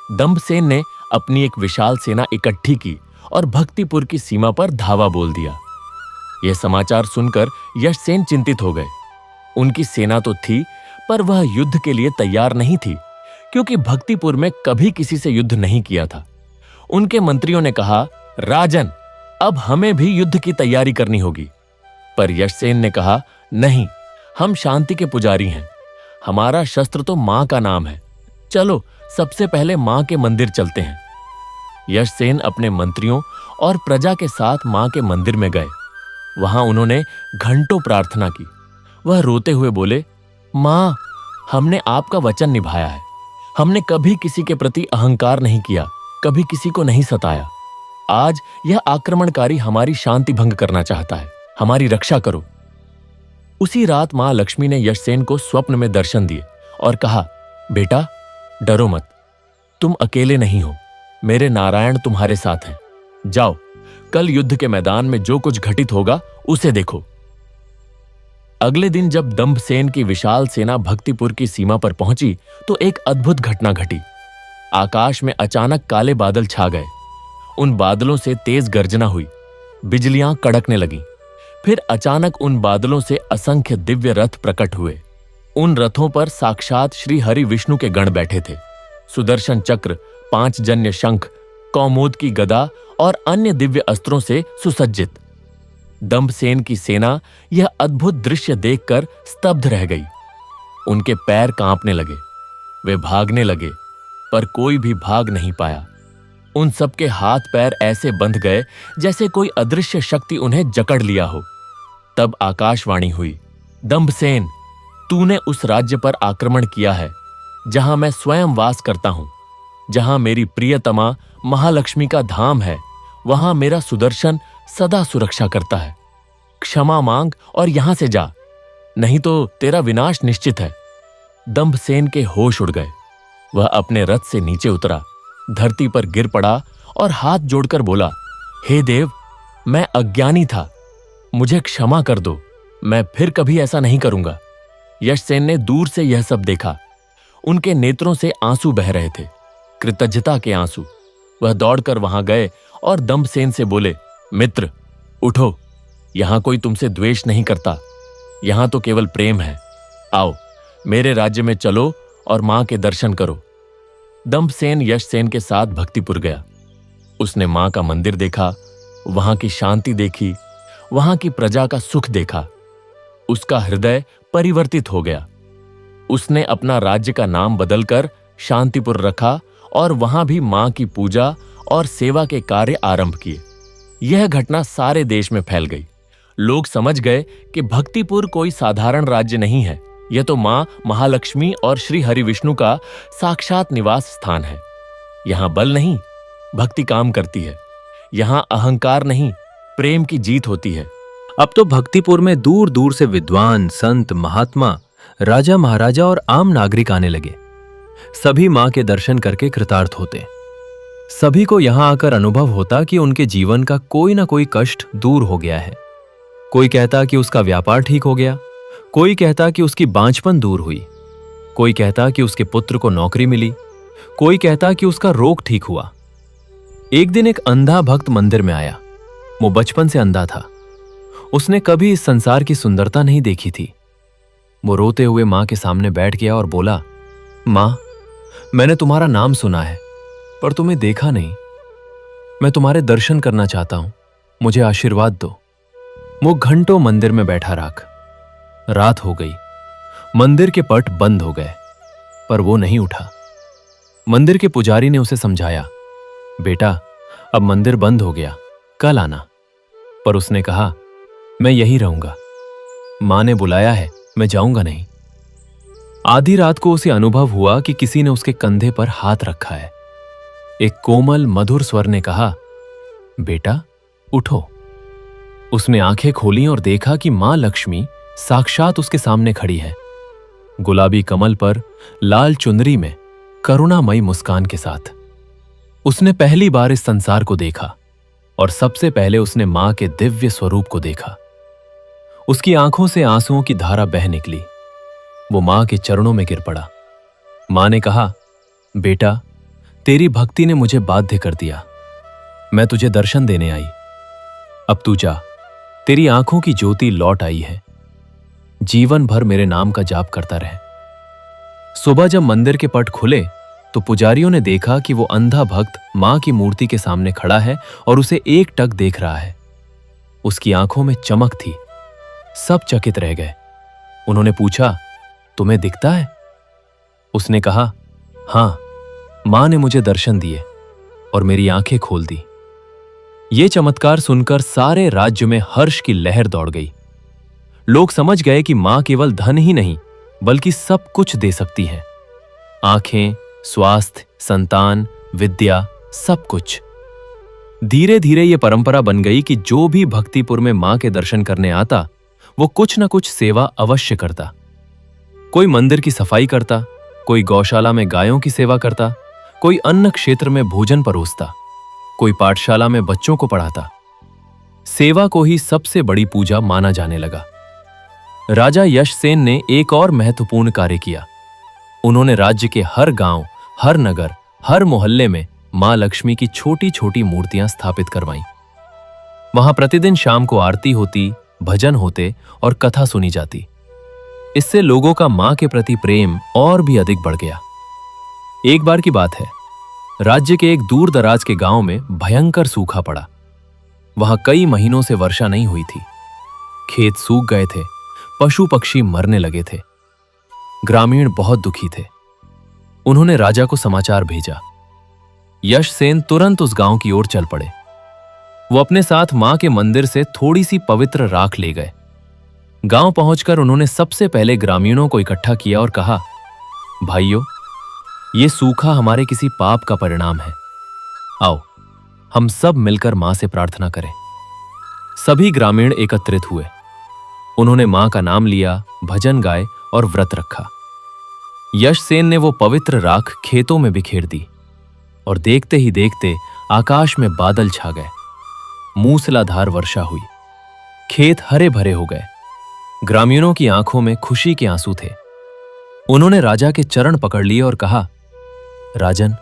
दम्भसेन ने अपनी एक विशाल सेना इकट्ठी की और भक्तिपुर की सीमा पर धावा बोल दिया। यह समाचार सुनकर यशसेन चिंतित हो गए। उनकी सेना तो थी, पर वह युद्ध के लिए तैयार नहीं थी, क्योंकि भक्तिपुर में कभी किसी से युद्ध नहीं किया था। उनके मंत्रियों ने कहा, राजन, अब हमें भी युद्ध की तैयारी करनी होगी। पर यशसेन ने कहा, नहीं, हम शांति के पुजारी हैं। हमारा शस्त्र तो मां का नाम है। चलो सबसे पहले मां के मंदिर चलते हैं। यशसेन अपने मंत्रियों और प्रजा के साथ मां के मंदिर में गए। वहां उन्होंने घंटों प्रार्थना की। वह रोते हुए बोले, मां, हमने आपका वचन निभाया है। हमने कभी किसी के प्रति अहंकार नहीं किया, कभी किसी को नहीं सताया। आज यह आक्रमणकारी हमारी शांति भंग करना चाहता है, हमारी रक्षा करो। उसी रात मां लक्ष्मी ने यशसेन को स्वप्न में दर्शन दिए और कहा, बेटा डरो मत, तुम अकेले नहीं हो, मेरे नारायण तुम्हारे साथ हैं। जाओ, कल युद्ध के मैदान में जो कुछ घटित होगा उसे देखो। अगले दिन जब दंभसेन की विशाल सेना भक्तिपुर की सीमा पर पहुंची तो एक अद्भुत घटना घटी। आकाश में अचानक काले बादल छा गए। उन बादलों से तेज गर्जना हुई, बिजलियां कड़कने लगीं। फिर अचानक उन बादलों से असंख्य दिव्य रथ प्रकट हुए। उन रथों पर साक्षात श्री हरि विष्णु के गण बैठे थे। सुदर्शन चक्र, 5 जन्य शंख, कौमोद की गदा और अन्य दिव्य अस्त्रों से सुसज्जित। दंभसेन की सेना यह अद्भुत दृश्य देखकर स्तब्ध रह गई। उनके पैर कांपने लगे। वे भागने लगे, पर कोई भी भाग नहीं पाया। उन सबके हाथ पैर ऐसे बंध गए जैसे कोई अदृश्य शक्ति उन्हें जकड़ लिया हो। तब आकाशवाणी हुई, दंभसेन, तूने उस राज्य पर आक्रमण किया है जहां मैं स्वयं वास करता हूं, जहां मेरी प्रियतमा महालक्ष्मी का धाम है। वहां मेरा सुदर्शन सदा सुरक्षा करता है। क्षमा मांग और यहां से जा, नहीं तो तेरा विनाश निश्चित है। दंभसेन के होश उड़ गए। वह अपने रथ से नीचे उतरा, धरती पर गिर पड़ा और हाथ जोड़कर बोला, हे देव, मैं अज्ञानी था, मुझे क्षमा कर दो, मैं फिर कभी ऐसा नहीं करूंगा। यशसेन ने दूर से यह सब देखा। उनके नेत्रों से आंसू बह रहे थे, कृतज्ञता के आंसू। वह दौड़कर वहां गए और दंभसेन से बोले, मित्र उठो, यहां कोई तुमसे द्वेष नहीं करता, यहां तो केवल प्रेम है। आओ मेरे राज्य में चलो और मां के दर्शन करो। दंभसेन यशसेन के साथ भक्तिपुर गया। उसने मां का मंदिर देखा, वहां की शांति देखी, वहां की प्रजा का सुख देखा। उसका हृदय परिवर्तित हो गया। उसने अपना राज्य का नाम बदलकर शांतिपुर रखा और वहां भी मां की पूजा और सेवा के कार्य आरंभ किए। यह घटना सारे देश में फैल गई। लोग समझ गए कि भक्तिपुर कोई साधारण राज्य नहीं है, यह तो मां महालक्ष्मी और श्री हरि विष्णु का साक्षात निवास स्थान है। यहां बल नहीं, भक्ति काम करती है। यहां अहंकार नहीं, प्रेम की जीत होती है। अब तो भक्तिपुर में दूर दूर से विद्वान, संत, महात्मा, राजा महाराजा और आम नागरिक आने लगे। सभी मां के दर्शन करके कृतार्थ होते। सभी को यहां आकर अनुभव होता कि उनके जीवन का कोई ना कोई कष्ट दूर हो गया है। कोई कहता कि उसका व्यापार ठीक हो गया, कोई कहता कि उसकी बांझपन दूर हुई, कोई कहता कि उसके पुत्र को नौकरी मिली, कोई कहता कि उसका रोग ठीक हुआ। एक दिन एक अंधा भक्त मंदिर में आया। वो बचपन से अंधा था। उसने कभी इस संसार की सुंदरता नहीं देखी थी। वो रोते हुए मां के सामने बैठ गया और बोला, मां, मैंने तुम्हारा नाम सुना है पर तुम्हें देखा नहीं। मैं तुम्हारे दर्शन करना चाहता हूं, मुझे आशीर्वाद दो। वो घंटों मंदिर में बैठा राख। रात हो गई, मंदिर के पट बंद हो गए, पर वो नहीं उठा। मंदिर के पुजारी ने उसे समझाया, बेटा अब मंदिर बंद हो गया, कल आना। पर उसने कहा, मैं यही रहूंगा, मां ने बुलाया है, मैं जाऊंगा नहीं। आधी रात को उसे अनुभव हुआ कि किसी ने उसके कंधे पर हाथ रखा है। एक कोमल मधुर स्वर ने कहा, बेटा उठो। उसने आंखें खोली और देखा कि मां लक्ष्मी साक्षात उसके सामने खड़ी है, गुलाबी कमल पर लाल चुनरी में करुणामयी मुस्कान के साथ। उसने पहली बार इस संसार को देखा और सबसे पहले उसने मां के दिव्य स्वरूप को देखा। उसकी आंखों से आंसुओं की धारा बह निकली। वो मां के चरणों में गिर पड़ा। मां ने कहा, बेटा तेरी भक्ति ने मुझे बाध्य कर दिया, मैं तुझे दर्शन देने आई। अब तू जा, तेरी आंखों की ज्योति लौट आई है, जीवन भर मेरे नाम का जाप करता रहे। सुबह जब मंदिर के पट खुले तो पुजारियों ने देखा कि वो अंधा भक्त मां की मूर्ति के सामने खड़ा है और उसे एक टक देख रहा है। उसकी आंखों में चमक थी। सब चकित रह गए। उन्होंने पूछा, तुम्हें दिखता है? उसने कहा, हां, मां ने मुझे दर्शन दिए और मेरी आंखें खोल दी। ये चमत्कार सुनकर सारे राज्य में हर्ष की लहर दौड़ गई। लोग समझ गए कि मां केवल धन ही नहीं बल्कि सब कुछ दे सकती है। आंखें, स्वास्थ्य, संतान, विद्या, सब कुछ। धीरे धीरे ये परंपरा बन गई कि जो भी भक्तिपुर में मां के दर्शन करने आता वो कुछ न कुछ सेवा अवश्य करता। कोई मंदिर की सफाई करता, कोई गौशाला में गायों की सेवा करता, कोई अन्न क्षेत्र में भोजन परोसता, कोई पाठशाला में बच्चों को पढ़ाता। सेवा को ही सबसे बड़ी पूजा माना जाने लगा। राजा यशसेन ने एक और महत्वपूर्ण कार्य किया। उन्होंने राज्य के हर गांव, हर नगर, हर मोहल्ले में मां लक्ष्मी की छोटी छोटी मूर्तियां स्थापित करवाईं। वहां प्रतिदिन शाम को आरती होती, भजन होते और कथा सुनी जाती। इससे लोगों का मां के प्रति प्रेम और भी अधिक बढ़ गया। एक बार की बात है, राज्य के एक दूर दराज के गांव में भयंकर सूखा पड़ा। वहां कई महीनों से वर्षा नहीं हुई थी। खेत सूख गए थे, पशु पक्षी मरने लगे थे। ग्रामीण बहुत दुखी थे। उन्होंने राजा को समाचार भेजा। यशसेन तुरंत उस गांव की ओर चल पड़े। वो अपने साथ मां के मंदिर से थोड़ी सी पवित्र राख ले गए। गांव पहुंचकर उन्होंने सबसे पहले ग्रामीणों को इकट्ठा किया और कहा, भाइयों, ये सूखा हमारे किसी पाप का परिणाम है। आओ, हम सब मिलकर मां से प्रार्थना करें। सभी ग्रामीण एकत्रित हुए। उन्होंने मां का नाम लिया, भजन गाए और व्रत रखा। यशसेन ने वो पवित्र राख खेतों में बिखेर दी और देखते ही देखते आकाश में बादल छा गए। मूसलाधार वर्षा हुई। खेत हरे भरे हो गए। ग्रामीणों की आंखों में खुशी के आंसू थे। उन्होंने राजा के चरण पकड़ लिए और कहा, राजन,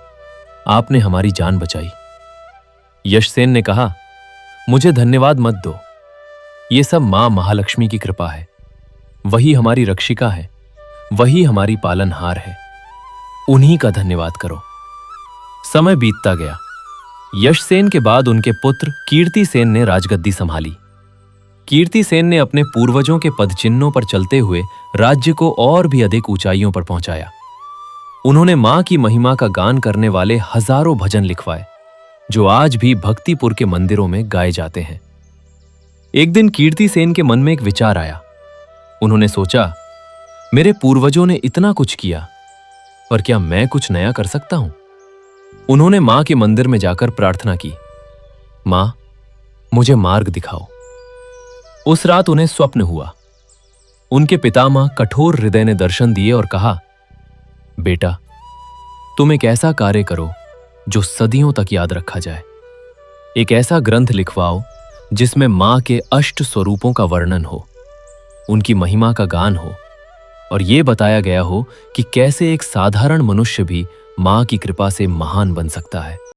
आपने हमारी जान बचाई। यशसेन ने कहा, मुझे धन्यवाद मत दो। ये सब मां महालक्ष्मी की कृपा है। वही हमारी रक्षिका है, वही हमारी पालनहार है। उन्हीं का धन्यवाद करो। समय बीतता गया। यशसेन के बाद उनके पुत्र कीर्तिसेन ने राजगद्दी संभाली। कीर्तिसेन ने अपने पूर्वजों के पदचिन्हों पर चलते हुए राज्य को और भी अधिक ऊंचाइयों पर पहुंचाया। उन्होंने मां की महिमा का गान करने वाले हजारों भजन लिखवाए, जो आज भी भक्तिपुर के मंदिरों में गाए जाते हैं। एक दिन कीर्तिसेन के मन में एक विचार आया। उन्होंने सोचा, मेरे पूर्वजों ने इतना कुछ किया, पर क्या मैं कुछ नया कर सकता हूं? उन्होंने मां के मंदिर में जाकर प्रार्थना की, मां, मुझे मार्ग दिखाओ। उस रात उन्हें स्वप्न हुआ। उनके पितामह कठोर हृदय ने दर्शन दिए और कहा, बेटा, तुम एक ऐसा कार्य करो जो सदियों तक याद रखा जाए। एक ऐसा ग्रंथ लिखवाओ जिसमें मां के अष्ट स्वरूपों का वर्णन हो, उनकी महिमा का गान हो और यह बताया गया हो कि कैसे एक साधारण मनुष्य भी मां की कृपा से महान बन सकता है।